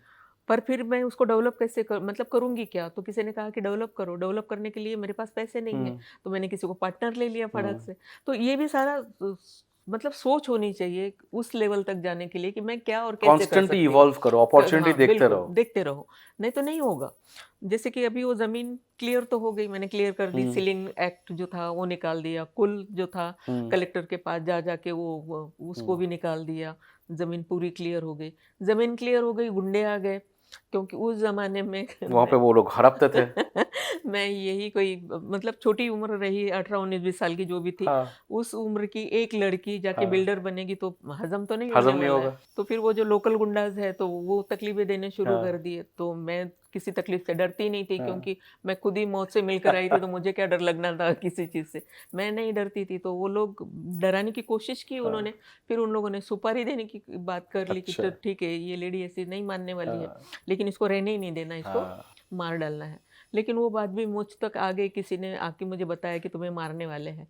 पर फिर मैं उसको डेवलप कैसे मतलब करूँगी क्या? तो किसी ने कहा कि डेवलप करो। डेवलप करने के लिए मेरे पास पैसे नहीं है, तो मैंने किसी को पार्टनर ले लिया फटाक से। तो ये भी सारा मतलब सोच होनी चाहिए उस लेवल तक जाने के लिए कि मैं क्या और कैसे कर सकती हूँ। कॉन्स्टेंटली इवॉल्व करो, अपॉर्चुनिटी देखते रहो, नहीं तो नहीं होगा। जैसे कि अभी वो ज़मीन क्लियर तो हो गई, मैंने क्लियर कर दी। सीलिंग एक्ट जो था वो निकाल दिया, कुल जो था कलेक्टर के पास जा के वो उसको भी निकाल दिया। ज़मीन पूरी क्लियर हो गई। ज़मीन क्लियर हो गई, गुंडे आ गए, क्योंकि उस ज़माने में वहाँ पे वो लोग हड़पते थे। मैं यही कोई मतलब छोटी उम्र रही 18-19-20 साल की जो भी थी, हाँ, उस उम्र की एक लड़की जाके हाँ, बिल्डर बनेगी तो हजम तो नहीं होने हजम नहीं वाला है। होगा। तो फिर वो जो लोकल गुंडाज है तो वो तकलीफें देने शुरू कर हाँ, दिए, तो मैं किसी तकलीफ से डरती नहीं थी, हाँ, क्योंकि मैं खुद ही मौत से मिलकर आई थी, तो मुझे क्या डर लगना था किसी चीज़ से। मैं नहीं डरती थी, तो वो लोग डराने की कोशिश की हाँ, उन्होंने। फिर उन लोगों ने सुपारी देने की बात कर ली कि अच्छा, तो ठीक है, ये लेडी ऐसी नहीं मानने वाली है, हाँ, लेकिन इसको रहने ही नहीं देना, इसको हाँ, मार डालना है। लेकिन वो बात भी मुझ तक आ गई, किसी ने आके मुझे बताया कि तुम्हें मारने वाले हैं।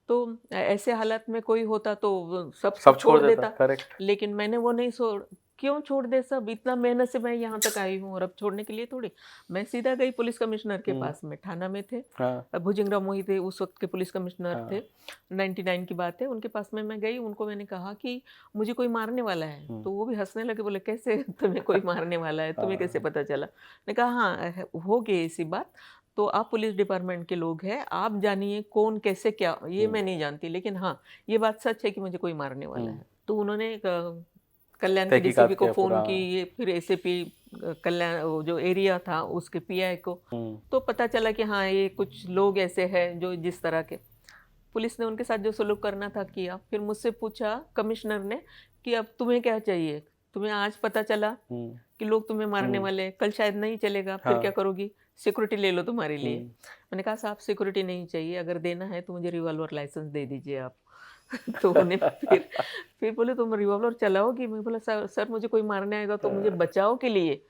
तो ऐसे हालात में कोई होता तो वो सब सब छोड़ छोड़ देता, देता, करेक्ट। लेकिन मैंने वो नहीं क्यों छोड़ दे सब? इतना मेहनत से मैं यहाँ तक आई हूँ और अब छोड़ने के लिए थोड़ी। मैं सीधा गई पुलिस कमिश्नर के हुँ, पास में, थाना में थे। हाँ, भुजंगराव मोहिते उस वक़्त के पुलिस कमिश्नर थे, हाँ, 99 की बात है। उनके पास में मैं गई, उनको मैंने कहा कि मुझे कोई मारने वाला है। हुँ, तो वो भी हँसने लगे, बोले कैसे तुम्हें कोई मारने वाला है? तुम्हें कैसे हाँ, पता चला? मैंने कहा हाँ, हो गई ऐसी बात। तो आप पुलिस डिपार्टमेंट के लोग हैं, आप जानिए कौन कैसे क्या, ये हुँ, मैं नहीं जानती, लेकिन हाँ, ये बात सच है कि मुझे कोई मारने वाला हुँ, है। तो उन्होंने कल्याण के डीसीपी तहकीकात को किया फ़ोन पूरा। की, ये फिर एसएपी कल्याण वो जो एरिया था उसके पीआई को। हुँ, तो पता चला कि हाँ, ये कुछ लोग ऐसे हैं जो जिस तरह के। पुलिस ने उनके साथ जो सलूक करना था किया। फिर मुझसे पूछा कमिश्नर ने कि अब तुम्हें क्या चाहिए? तुम्हें आज पता चला हुँ, कि लोग तुम्हें मारने हुँ, वाले हैं, कल शायद नहीं चलेगा, फिर क्या हाँ, करोगी? सिक्योरिटी ले लो तुम्हारे लिए। हुँ, मैंने कहा साहब सिक्योरिटी नहीं चाहिए, अगर देना है तो मुझे रिवॉल्वर लाइसेंस दे दीजिए आप। तो उन्हें फिर बोले तुम रिवॉल्वर चलाओगी? मैं बोला सर सर मुझे कोई मारने आएगा तो मुझे बचाव के लिए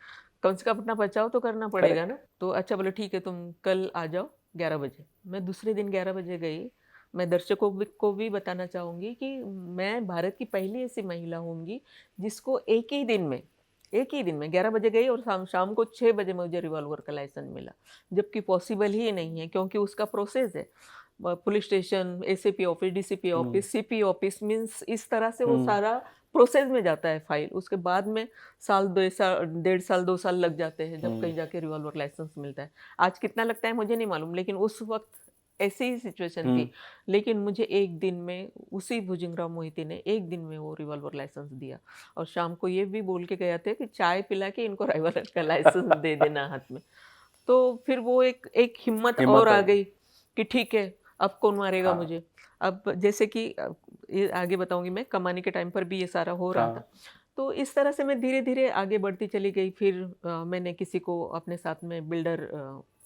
कम से कम अपना बचाव तो करना पड़ेगा करेक्ट। ना। तो अच्छा बोले ठीक है, तुम कल आ जाओ 11 बजे। मैं दूसरे दिन 11 बजे गई। मैं दर्शकों को भी बताना चाहूँगी कि मैं भारत की पहली ऐसी महिला होंगी जिसको एक ही दिन में 11 बजे गई और शाम शाम को 6 बजे मुझे रिवॉल्वर का लाइसेंस मिला। जबकि पॉसिबल ही नहीं है, क्योंकि उसका प्रोसेस है। Police station, ACP office, DCP हुँ, ऑफिस, सीपी ऑफिस, मीन्स इस तरह से वो हुँ, सारा प्रोसेस में जाता है फाइल। उसके बाद में साल, 2 साल, 1.5 साल, 2 साल लग जाते हैं जब हुँ, कहीं जाके रिवॉल्वर लाइसेंस मिलता है। आज कितना लगता है मुझे नहीं मालूम, लेकिन उस वक़्त ऐसी ही सिचुएशन हुँ, थी। लेकिन मुझे 1 दिन में, उसी भुजंगराव मोहिते ने 1 दिन में वो रिवॉल्वर लाइसेंस दिया, और शाम को ये भी बोल के गया था कि चाय पिला के इनको रिवॉल्वर का लाइसेंस दे देना हाथ में। तो फिर वो एक एक हिम्मत और हिम्मत आ आई। गई कि ठीक है, अब कौन मारेगा हाँ, मुझे। अब जैसे कि ये आगे बताऊंगी, मैं कमाने के टाइम पर भी ये सारा हो रहा हाँ, था। तो इस तरह से मैं धीरे धीरे आगे बढ़ती चली गई। फिर मैंने किसी को अपने साथ में बिल्डर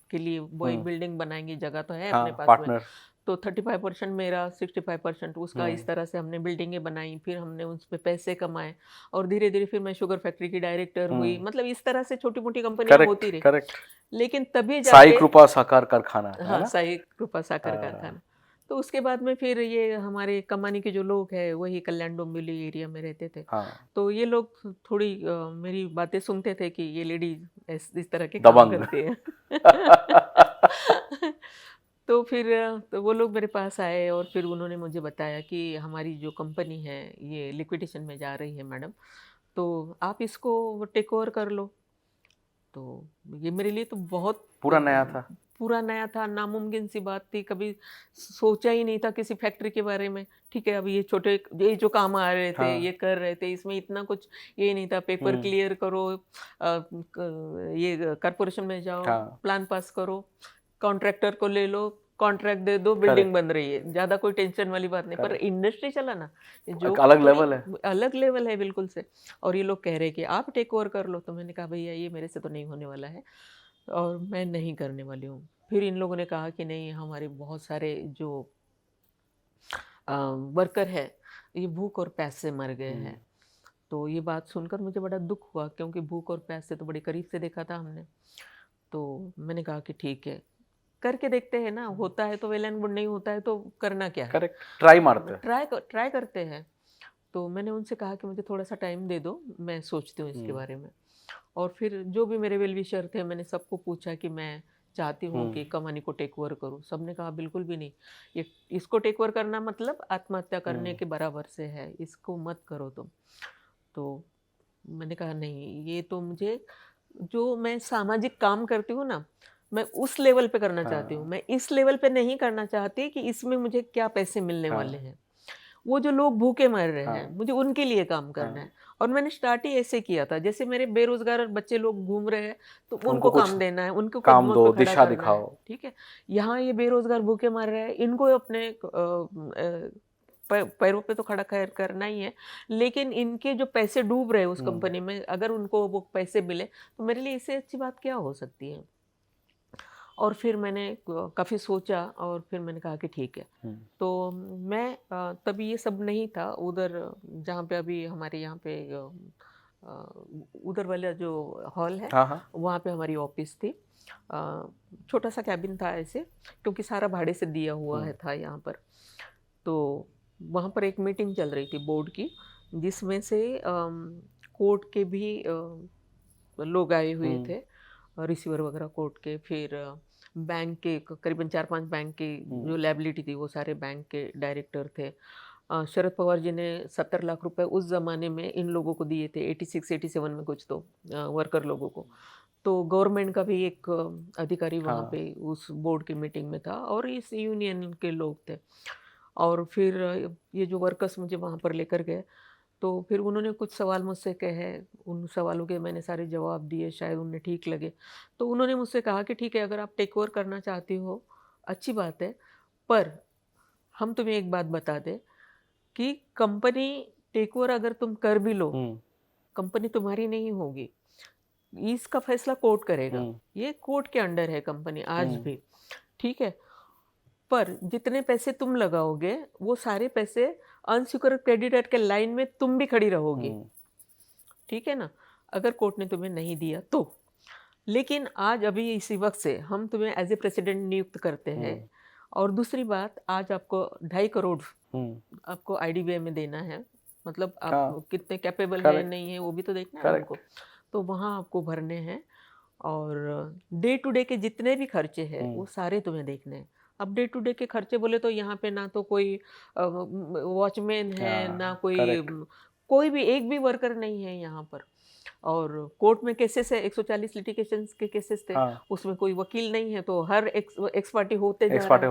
के लिए, वही हुँ, बिल्डिंग बनाएंगे, जगह तो है अपने हाँ, पास में। पार्टनर। तो 35% मेरा, 65% उसका, हुँ, इस तरह से हमने बिल्डिंगें बनाई, फिर हमने उस पे पैसे कमाए, और धीरे धीरे फिर मैं शुगर फैक्ट्री की डायरेक्टर हुई। हुँ, मतलब इस तरह से छोटी मोटी कंपनियां करेक्ट, होती रही। करेक्ट। लेकिन तभी साई जाके, कृपा साकार कारखाना, है हाँ, ना? साई कृपा साकर हाँ, कारखाना। तो उसके बाद में फिर ये हमारे कमानी के जो लोग हैं वही कल्याण डोंबिवली एरिया में रहते थे। हाँ, तो ये लोग थोड़ी मेरी बातें सुनते थे कि ये लेडी इस तरह के काम दबंग। करती है। तो फिर तो वो लोग मेरे पास आए और फिर उन्होंने मुझे बताया कि हमारी जो कंपनी है ये लिक्विडेशन में जा रही है मैडम, तो आप इसको टेक ओवर कर लो। तो ये मेरे लिए तो बहुत पूरा नया था। पूरा नया था, नामुमकिन सी बात थी, कभी सोचा ही नहीं था किसी फैक्ट्री के बारे में। ठीक है, अब ये छोटे, ये जो काम आ रहे थे, हाँ, ये कर रहे थे, इसमें इतना कुछ ये नहीं था। पेपर हुँ, क्लियर करो, ये कॉर्पोरेशन में जाओ, हाँ, प्लान पास करो, कॉन्ट्रैक्टर को ले लो, कॉन्ट्रैक्ट दे दो, बिल्डिंग करेक्ट, बन रही है। ज़्यादा कोई टेंशन वाली बात नहीं, पर करेक्ट। इंडस्ट्री चलाना जो एक कि अलग थोड़ी लेवल है। अलग लेवल है बिल्कुल से। और ये लोग कह रहे हैं कि आप टेक ओवर कर लो, तो मैंने कहा भैया ये मेरे से तो नहीं होने वाला है और मैं नहीं करने वाली हूँ। फिर इन लोगों ने कहा कि नहीं, हमारे बहुत सारे जो वर्कर है ये भूख और प्यास से मर गए हुँ, हैं। तो ये बात सुनकर मुझे बड़ा दुख हुआ, क्योंकि भूख और प्यास से तो बड़े करीब से देखा था हमने। तो मैंने कहा कि ठीक है, करके देखते हैं ना, होता है तो वेल एंड गुड, नहीं होता है तो करना क्या है। करेक्ट, ट्राई मारते हैं। ट्राई करते हैं। तो मैंने उनसे कहा कि मुझे थोड़ा सा टाइम दे दो, मैं सोचती हूँ इसके हुँ, बारे में। और फिर जो भी मेरे वेल विशर थे, मैंने सबको पूछा कि मैं चाहती हूँ हुँ, कि कमानी को टेक ओवर करूँ। सबने कहा बिल्कुल भी नहीं, ये इसको टेक ओवर करना मतलब आत्महत्या करने हुँ, के बराबर से है, इसको मत करो तुम। तो मैंने कहा नहीं, ये तो मुझे, जो मैं सामाजिक काम करती हूँ ना, मैं उस लेवल पे करना चाहती हूँ। हाँ, मैं इस लेवल पे नहीं करना चाहती कि इसमें मुझे क्या पैसे मिलने वाले हाँ, हैं। वो जो लोग भूखे मर रहे हाँ। हैं, मुझे उनके लिए काम करना है। और मैंने स्टार्ट ही ऐसे किया था, जैसे मेरे बेरोजगार बच्चे लोग घूम रहे हैं तो उनको कुछ काम देना है, उनको काम कदमों दो, पे खड़ा दिशा करना है। दिखाओ। ठीक है, यहाँ ये बेरोजगार भूखे मर रहे हैं, इनको अपने पैरों पे तो खड़ा करना ही है, लेकिन इनके जो पैसे डूब रहे हैं उस कंपनी में, अगर उनको वो पैसे मिले तो मेरे लिए इससे अच्छी बात क्या हो सकती है। और फिर मैंने काफ़ी सोचा और फिर मैंने कहा कि ठीक है। तो मैं तभी ये सब नहीं था उधर, जहाँ पे अभी हमारे यहाँ पे उधर वाला जो हॉल है, हाँ हाँ वहाँ पे हमारी ऑफिस थी। छोटा सा कैबिन था ऐसे, क्योंकि सारा भाड़े से दिया हुआ है था यहाँ पर। तो वहाँ पर एक मीटिंग चल रही थी बोर्ड की, जिसमें से कोर्ट के भी लोग आए हुए थे, रिसीवर वगैरह कोर्ट के, फिर बैंक के करीबन 4-5 बैंक की जो लायबिलिटी थी वो सारे बैंक के डायरेक्टर थे। शरद पवार जी ने 70 लाख रुपए उस ज़माने में इन लोगों को दिए थे, 86-87 में कुछ, तो वर्कर लोगों को। तो गवर्नमेंट का भी एक अधिकारी वहाँ हाँ। पे उस बोर्ड की मीटिंग में था और इस यूनियन के लोग थे। और फिर ये जो वर्कर्स मुझे वहाँ पर लेकर गए, तो फिर उन्होंने कुछ सवाल मुझसे कहे, उन सवालों के मैंने सारे जवाब दिए, शायद उन्हें ठीक लगे। तो उन्होंने मुझसे कहा कि ठीक है, अगर आप टेक ओवर करना चाहती हो अच्छी बात है, पर हम तुम्हें एक बात बता दें कि कंपनी टेक ओवर अगर तुम कर भी लो, कंपनी तुम्हारी नहीं होगी, इसका फैसला कोर्ट करेगा। ये कोर्ट के अंडर है कंपनी आज भी, ठीक है। पर जितने पैसे तुम लगाओगे वो सारे पैसे अनसिक्योर्ड क्रेडिटर के लाइन में तुम भी खड़ी रहोगी, ठीक है ना, अगर कोर्ट ने तुम्हें नहीं दिया तो। लेकिन आज अभी इसी वक्त से हम तुम्हें एज ए प्रेसिडेंट नियुक्त करते हैं। और दूसरी बात, आज आपको 2.5 करोड़ आपको आईडीबीआई में देना है, मतलब आप हाँ। कितने कैपेबल है नहीं है वो भी तो देखना है हमको, तो वहाँ आपको भरने हैं। और डे टू डे के जितने भी खर्चे हैं वो सारे तुम्हें देखने हैं। अब डे टू डे के खर्चे बोले तो यहाँ पे ना तो कोई वॉचमैन है, ना कोई भी एक भी वर्कर नहीं है यहाँ पर। और कोर्ट में केसेस है, 140 लिटिगेशंस के केसेस थे, उसमें कोई वकील नहीं है, तो हर एक्स पार्टी होते जा रहा है,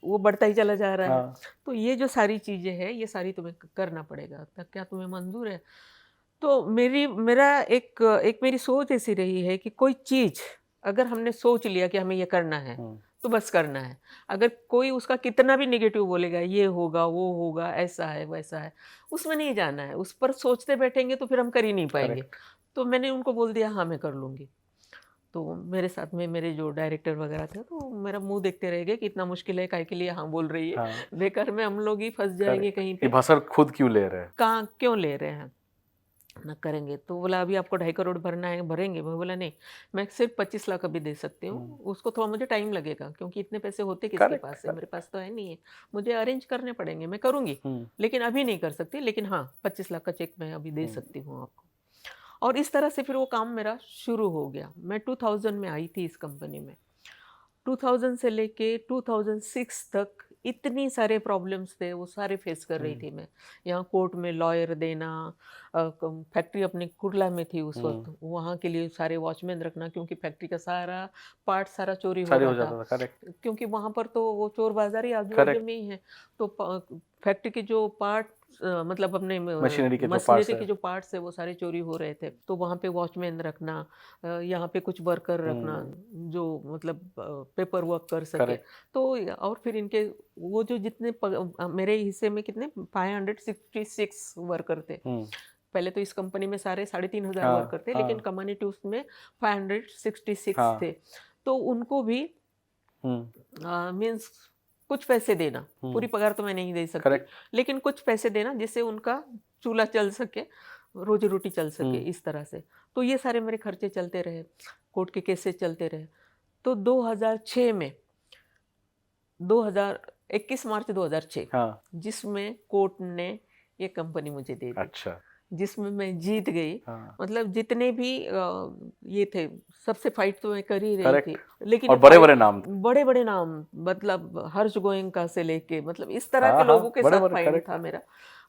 वो बढ़ता ही चला जा रहा है। तो ये जो सारी चीज़ें हैं ये सारी तुम्हें करना पड़ेगा, तब क्या तुम्हें मंजूर है? तो मेरी सोच ऐसी रही है कि कोई चीज़ अगर हमने सोच लिया कि हमें ये करना है तो बस करना है। अगर कोई उसका कितना भी नेगेटिव बोलेगा, ये होगा वो होगा, ऐसा है वैसा है, उसमें नहीं जाना है। उस पर सोचते बैठेंगे तो फिर हम कर ही नहीं पाएंगे। तो मैंने उनको बोल दिया हाँ मैं कर लूँगी। तो मेरे साथ में मेरे जो डायरेक्टर वगैरह थे तो मेरा मुंह देखते रह गए कि इतना मुश्किल है, काहे के लिए हाँ बोल रही है, बेकार में हम लोग ही फंस जाएंगे कहीं पे, भसर खुद क्यों ले रहे हैं, कहाँ क्यों ले रहे हैं ना करेंगे। तो बोला अभी आपको 2.5 करोड़ भरना है, भरेंगे? मैं बोला नहीं, मैं सिर्फ 25 लाख अभी दे सकती हूँ, उसको थोड़ा मुझे टाइम लगेगा क्योंकि इतने पैसे होते किसके पास है, मेरे पास तो है नहीं है, मुझे अरेंज करने पड़ेंगे, मैं करूँगी लेकिन अभी नहीं कर सकती, लेकिन हाँ 25 लाख का चेक मैं अभी दे सकती हूँ आपको। और इस तरह से फिर वो काम मेरा शुरू हो गया। मैं 2000 में आई थी इस कंपनी में। 2000 से लेके 2006 तक इतनी सारे प्रॉब्लम्स थे, वो सारे फेस कर रही थी मैं। यहाँ कोर्ट में लॉयर देना, फैक्ट्री अपनी कुर्ला में थी उस वक्त, वहाँ के लिए सारे वॉचमैन रखना, क्योंकि फैक्ट्री का सारा पार्ट सारा चोरी हो रहा था, क्योंकि वहाँ पर तो वो चोर बाजारी आजू बाजू में ही है। तो फैक्ट्री के जो पार्ट मतलब अपने मशीनरी के जो पार्ट्स है वो सारे चोरी हो रहे थे, तो वहाँ पे वॉचमैन रखना, यहाँ पे कुछ वर्कर रखना जो मतलब पेपर वर्क कर सके। तो और फिर इनके वो जो जितने मेरे हिस्से में कितने 566 वर्कर थे। पहले तो इस कंपनी में सारे 3500 वर्कर थे, लेकिन कम्युनिटी उसमें 566 थे। तो उनको भी मीन्स कुछ पैसे देना, पूरी पगार तो मैं नहीं दे सकती, लेकिन कुछ पैसे देना जिससे उनका चूल्हा चल सके, रोजी रोटी चल सके, इस तरह से। तो ये सारे मेरे खर्चे चलते रहे, कोर्ट के केसेस चलते रहे। तो 2006 में 21 मार्च 2006 जिसमें कोर्ट ने ये कंपनी मुझे दे दी। अच्छा। जिसमें मैं जीत गई। मतलब जितने भी ये थे सबसे फाइट तो मैं कर ही रही थी, लेकिन और बड़े बड़े नाम मतलब हर्ष गोयंका से लेके मतलब इस तरह के लोगों के साथ फाइट था मेरा।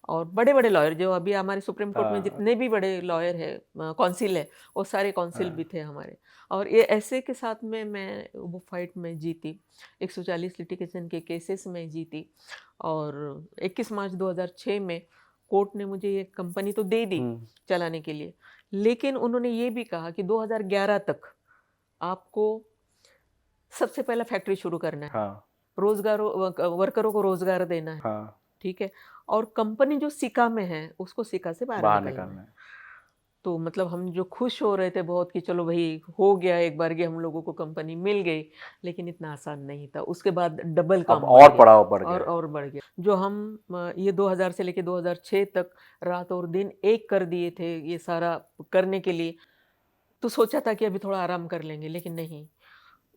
और बड़े बड़े लॉयर जो अभी हमारे सुप्रीम कोर्ट में हाँ। जितने भी बड़े लॉयर है, कौंसिल है, वो सारे कौंसिल भी थे हमारे। और ये ऐसे के साथ में मैं वो फाइट में जीती, 140 लिटिगेशन के केसेस में जीती। और 21 मार्च 2006 में कोर्ट ने मुझे ये कंपनी तो दे दी चलाने के लिए, लेकिन उन्होंने ये भी कहा कि 2011 तक आपको सबसे पहला फैक्ट्री शुरू करना है, हाँ रोजगार वर्करों को रोजगार देना है, हाँ ठीक है, और कंपनी जो सिका में है उसको सिका से बाहर बाहर निकालना निकालना है। है। तो मतलब हम जो खुश हो रहे थे बहुत कि चलो भाई हो गया, एक बार के हम लोगों को कंपनी मिल गई, लेकिन इतना आसान नहीं था। उसके बाद डबल काम अब बढ़ और गया पड़ाव बढ़ गया। और बढ़ गया। जो हम ये 2000 से लेके 2006 तक रात और दिन एक कर दिए थे ये सारा करने के लिए, तो सोचा था कि अभी थोड़ा आराम कर लेंगे, लेकिन नहीं,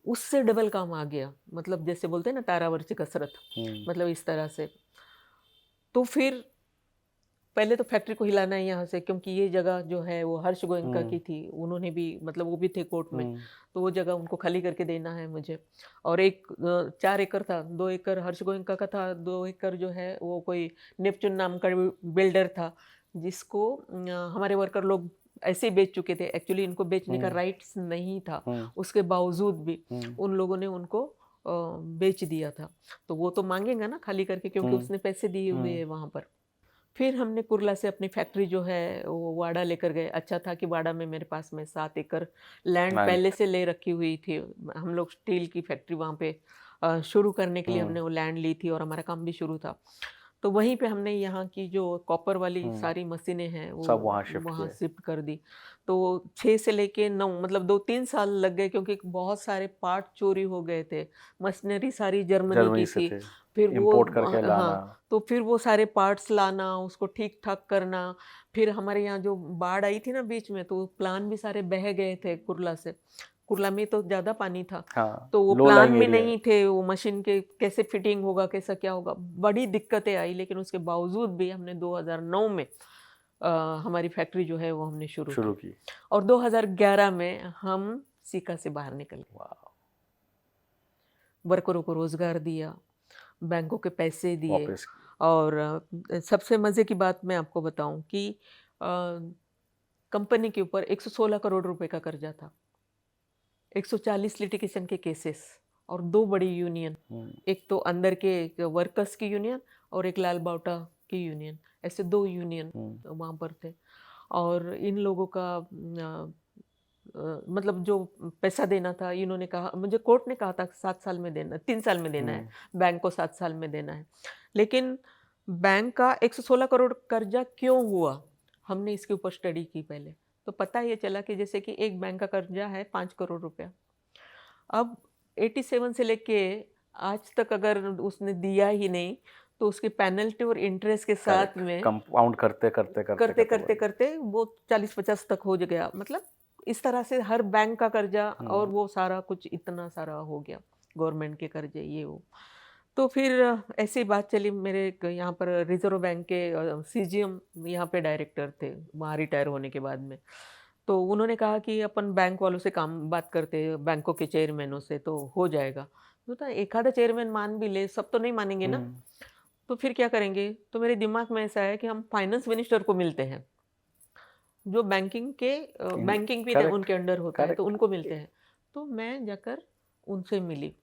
उससे डबल काम आ गया। मतलब जैसे बोलते हैं ना तारावर्ची कसरत, मतलब इस तरह से। तो फिर पहले तो फैक्ट्री को हिलाना है यहाँ से, क्योंकि ये जगह जो है वो हर्ष गोयनका की थी, उन्होंने भी मतलब वो भी थे कोर्ट में, तो वो जगह उनको खाली करके देना है मुझे। और एक 4 एकड़ था, 2 एकड़ हर्ष गोयनका का था, 2 एकड़ जो है वो कोई नेपचून नाम का बिल्डर था, जिसको हमारे वर्कर लोग ऐसे ही बेच चुके थे। एक्चुअली इनको बेचने का राइट्स नहीं था, उसके बावजूद भी उन लोगों ने उनको बेच दिया था। तो वो तो मांगेगा ना खाली करके, क्योंकि उसने पैसे दिए हुए हैं वहाँ पर। फिर हमने कुर्ला से अपनी फैक्ट्री जो है वो वाड़ा लेकर गए। अच्छा था कि वाड़ा में मेरे पास में 7 एकड़ लैंड Land. पहले से ले रखी हुई थी। हम लोग स्टील की फैक्ट्री वहाँ पे शुरू करने के लिए हमने वो लैंड ली थी, और हमारा काम भी शुरू था। तो वहीं पे हमने यहाँ की जो कॉपर वाली सारी मशीनें हैं वो सब वहाँ शिफ्ट कर दी। तो 6 से लेके 9 मतलब 2-3 साल लग गए, क्योंकि बहुत सारे पार्ट चोरी हो गए थे। मशीनरी सारी जर्मनी की से थी। थे, फिर वो इंपोर्ट करके लाना। हाँ, तो फिर वो सारे पार्ट्स लाना, उसको ठीक ठाक करना। फिर हमारे यहाँ जो बाढ़ आई थी ना बीच में, तो प्लान भी सारे बह गए थे कुर्ला से। कुर्ला में तो ज़्यादा पानी था, हाँ, तो वो low प्लान lying में area है। नहीं थे, वो मशीन के कैसे फिटिंग होगा, कैसा क्या होगा, बड़ी दिक्कतें आई। लेकिन उसके बावजूद भी हमने 2009 में हमारी फैक्ट्री जो है वो हमने शुरू की। और 2011 में हम सीका से बाहर निकल गए। वर्करों को रोजगार दिया, बैंकों के पैसे दिए। वापस। और सबसे मज़े की बात मैं आपको बताऊं कि कंपनी के ऊपर 116 करोड़ रुपए का कर्जा था, 140 लिटिगेशन के केसेस, और 2 बड़ी यूनियन, एक तो अंदर के वर्कर्स की यूनियन और एक लाल बावटा की यूनियन, ऐसे 2 यूनियन वहाँ पर थे। और इन लोगों का मतलब जो पैसा देना था, इन्होंने कहा, मुझे कोर्ट ने कहा था 7 साल में देना, 3 साल में देना है, बैंक को 7 साल में देना है। लेकिन बैंक का 116 करोड़ कर्जा क्यों हुआ, हमने इसके ऊपर स्टडी की पहले, तो पता ये चला कि जैसे कि एक बैंक का कर्जा है 5 करोड़ रुपया, अब 87 से लेके आज तक अगर उसने दिया ही नहीं, तो उसकी पेनल्टी और इंटरेस्ट के साथ में कंपाउंड करते करते वो 40-50 तक हो गया। मतलब इस तरह से हर बैंक का कर्जा, और वो सारा कुछ इतना सारा हो गया, गवर्नमेंट के कर्जे ये वो। तो फिर ऐसी बात चली, मेरे यहाँ पर रिजर्व बैंक के CGM यहाँ पे डायरेक्टर थे वहाँ रिटायर होने के बाद में, तो उन्होंने कहा कि अपन बैंक वालों से काम बात करते हैं, बैंकों के चेयरमैनों से, तो हो जाएगा। तो एक आधा चेयरमैन मान भी ले, सब तो नहीं मानेंगे ना, तो फिर क्या करेंगे। तो मेरे दिमाग में ऐसा है कि हम फाइनेंस मिनिस्टर को मिलते हैं, जो बैंकिंग भी उनके अंडर होता है, तो उनको मिलते हैं। तो मैं जाकर उनसे मिली,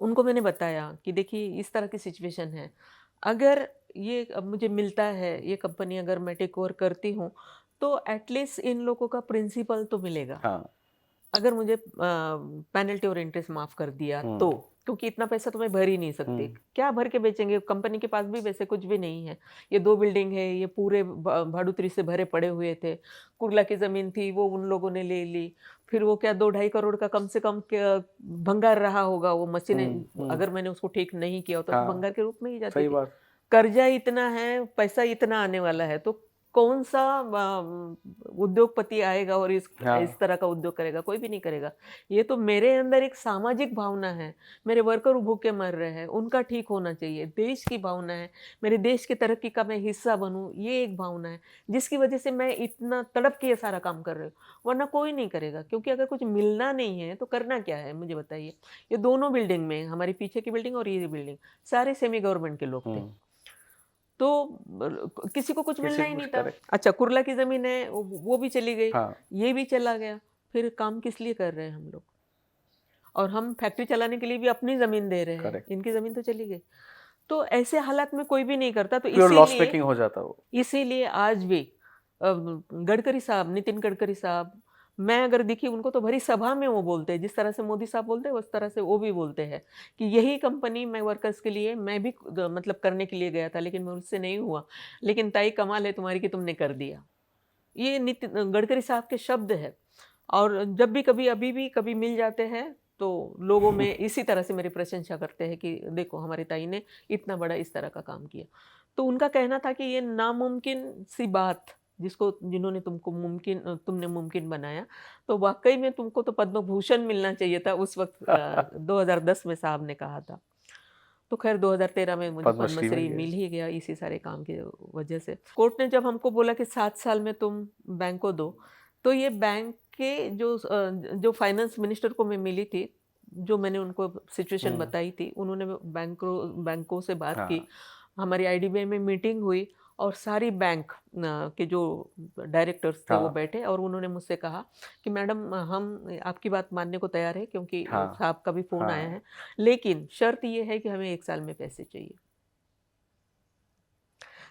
उनको मैंने बताया कि देखिए इस तरह की सिचुएशन है, अगर ये अब मुझे मिलता है, ये कंपनी अगर मैं टेक ओवर करती हूँ, तो एटलीस्ट इन लोगों का प्रिंसिपल तो मिलेगा। अगर मुझे पेनल्टी और इंटरेस्ट माफ कर दिया तो, क्योंकि इतना पैसा तो मैं भर ही नहीं सकती, क्या भर के बेचेंगे, कंपनी के पास भी वैसे कुछ भी नहीं है। ये 2 बिल्डिंग है, ये पूरे भाड़ूत्री से भरे पड़े हुए थे, कुर्ला की जमीन थी वो उन लोगों ने ले ली। फिर वो क्या 2-2.5 करोड़ का कम से कम भंगार रहा होगा, वो मशीनें अगर मैंने उसको ठीक नहीं किया होता तो भंगार के रूप में ही जाती थी। कर्जा इतना है, पैसा इतना आने वाला है, तो कौन सा उद्योगपति आएगा और इस तरह का उद्योग करेगा, कोई भी नहीं करेगा। ये तो मेरे अंदर एक सामाजिक भावना है, मेरे वर्कर भूखे मर रहे हैं, उनका ठीक होना चाहिए, देश की भावना है, मेरे देश की तरक्की का मैं हिस्सा बनूं, ये एक भावना है, जिसकी वजह से मैं इतना तड़प के ये सारा काम कर रही हूँ। वरना कोई नहीं करेगा, क्योंकि अगर कुछ मिलना नहीं है तो करना क्या है, मुझे बताइए। ये दोनों बिल्डिंग में, हमारी पीछे की बिल्डिंग और ये बिल्डिंग, सारे सेमी गवर्नमेंट के लोग थे। तो किसी को कुछ मिलना ही नहीं था। correct. अच्छा, कुर्ला की जमीन है वो भी चली गई, हाँ ये भी चला गया, फिर काम किस लिए कर रहे हैं हम लोग? और हम फैक्ट्री चलाने के लिए भी अपनी जमीन दे रहे हैं, Correct. इनकी जमीन तो चली गई। तो ऐसे हालात में कोई भी नहीं करता, तो प्योर लॉस इसीलिए मेकिंग हो जाता वो। इसीलिए आज भी गडकरी साहब, नितिन गडकरी साहब, मैं अगर दिखी उनको तो भरी सभा में वो बोलते हैं, जिस तरह से मोदी साहब बोलते हैं उस तरह से वो भी बोलते हैं कि यही कंपनी मैं वर्कर्स के लिए मैं भी मतलब करने के लिए गया था, लेकिन मुझसे नहीं हुआ, लेकिन ताई कमाल है तुम्हारी कि तुमने कर दिया। ये नितिन गडकरी साहब के शब्द है। और जब भी कभी अभी भी कभी मिल जाते हैं तो लोगों में इसी तरह से मेरी प्रशंसा करते हैं कि देखो हमारी ताई ने इतना बड़ा इस तरह का काम किया। तो उनका कहना था कि ये नामुमकिन सी बात जिन्होंने तुमने मुमकिन बनाया, तो वाकई में तुमको तो पद्म भूषण मिलना चाहिए था उस वक्त 2010 में साहब ने कहा था। तो खैर 2013 में मुझे पद्मश्री पद्मश्री मिल गई। मिल ही गया इसी सारे काम की वजह से। कोर्ट ने जब हमको बोला कि 7 साल में तुम बैंक को दो, तो ये बैंक के जो फाइनेंस मिनिस्टर को मैं मिली थी, जो मैंने उनको सिचुएशन बताई थी, उन्होंने बैंकों से बात की, हमारी आईडीबीआई में मीटिंग हुई और सारी बैंक के जो डायरेक्टर्स थे वो बैठे और उन्होंने मुझसे कहा कि मैडम हम आपकी बात मानने को तैयार है, क्योंकि साहब का भी फोन आया है, लेकिन शर्त ये है कि हमें 1 साल में पैसे चाहिए।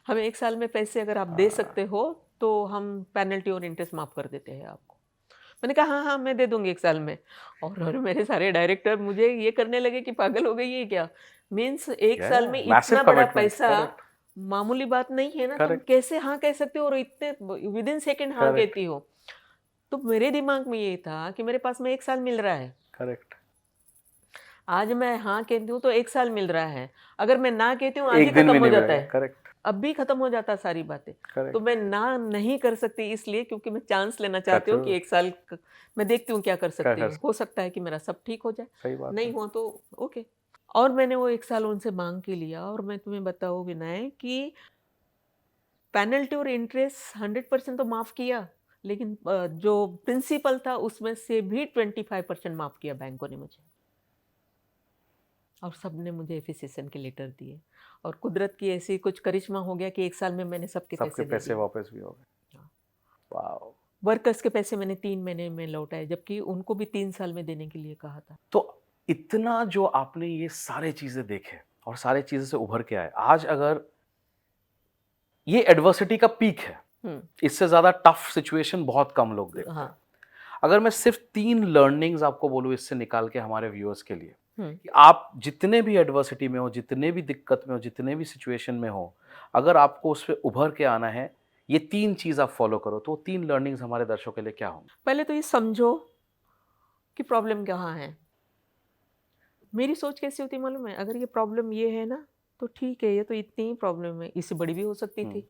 हमें 1 साल में पैसे अगर आप दे सकते हो तो हम पेनल्टी और इंटरेस्ट माफ कर देते हैं आपको। मैंने कहा हाँ हाँ मैं दे दूंगी 1 साल में। और मेरे सारे डायरेक्टर मुझे ये करने लगे कि पागल हो गई है क्या, मीन्स 1 साल में इतना बड़ा पैसा मामूली बात नहीं है ना, तुम कैसे हाँ कह सकते हो और इतने विद इन सेकेंड हाँ कहती हो। तो मेरे दिमाग में ये था कि मेरे पास में 1 साल मिल रहा है, करेक्ट, आज मैं हाँ कहती हूँ तो 1 साल मिल रहा है, अगर मैं ना कहती हूँ आज ही खत्म हो जाता है, करेक्ट, अब भी खत्म हो जाता सारी बातें। तो मैं ना नहीं कर सकती इसलिए क्योंकि मैं चांस लेना चाहती हूँ कि 1 साल मैं देखती हूँ क्या कर सकती हूँ, हो सकता है कि मेरा सब ठीक हो जाए, सही बात नहीं हुआ तो ओके। और मैंने वो 1 साल उनसे मांग के लिया और मैं तुम्हें बताऊँ विनय कि पेनल्टी और इंटरेस्ट 100% तो माफ किया, लेकिन जो प्रिंसिपल था उसमें से भी 25% माफ किया बैंकों ने मुझे, और सब ने मुझे एफिसिएशन के लेटर दिए और कुदरत की ऐसी कुछ करिश्मा हो गया कि 1 साल में मैंने सबके पैसे वापस भी हो गए। वाओ। वर्कर्स के पैसे मैंने 3 महीने में लौटाए, जबकि उनको भी 3 साल में देने के लिए कहा था। तो इतना जो आपने ये सारे चीजें देखे और सारे चीजें से उभर के आए, आज अगर ये एडवर्सिटी का पीक है, इससे ज्यादा टफ सिचुएशन बहुत कम लोग देखते हैं। अगर मैं सिर्फ 3 लर्निंग्स आपको बोलूं इससे निकाल के हमारे व्यूअर्स के लिए, कि आप जितने भी एडवर्सिटी में हो, जितने भी दिक्कत में हो, जितने भी सिचुएशन में हो, अगर आपको उस पर उभर के आना है, ये 3 चीज आप फॉलो करो, तो 3 लर्निंग्स हमारे दर्शकों के लिए क्या होंगे? पहले तो ये समझो कि प्रॉब्लम कहाँ है। मेरी सोच कैसी होती मालूम है, अगर ये प्रॉब्लम ये है ना तो ठीक है, ये तो इतनी ही प्रॉब्लम है, इससे बड़ी भी हो सकती थी,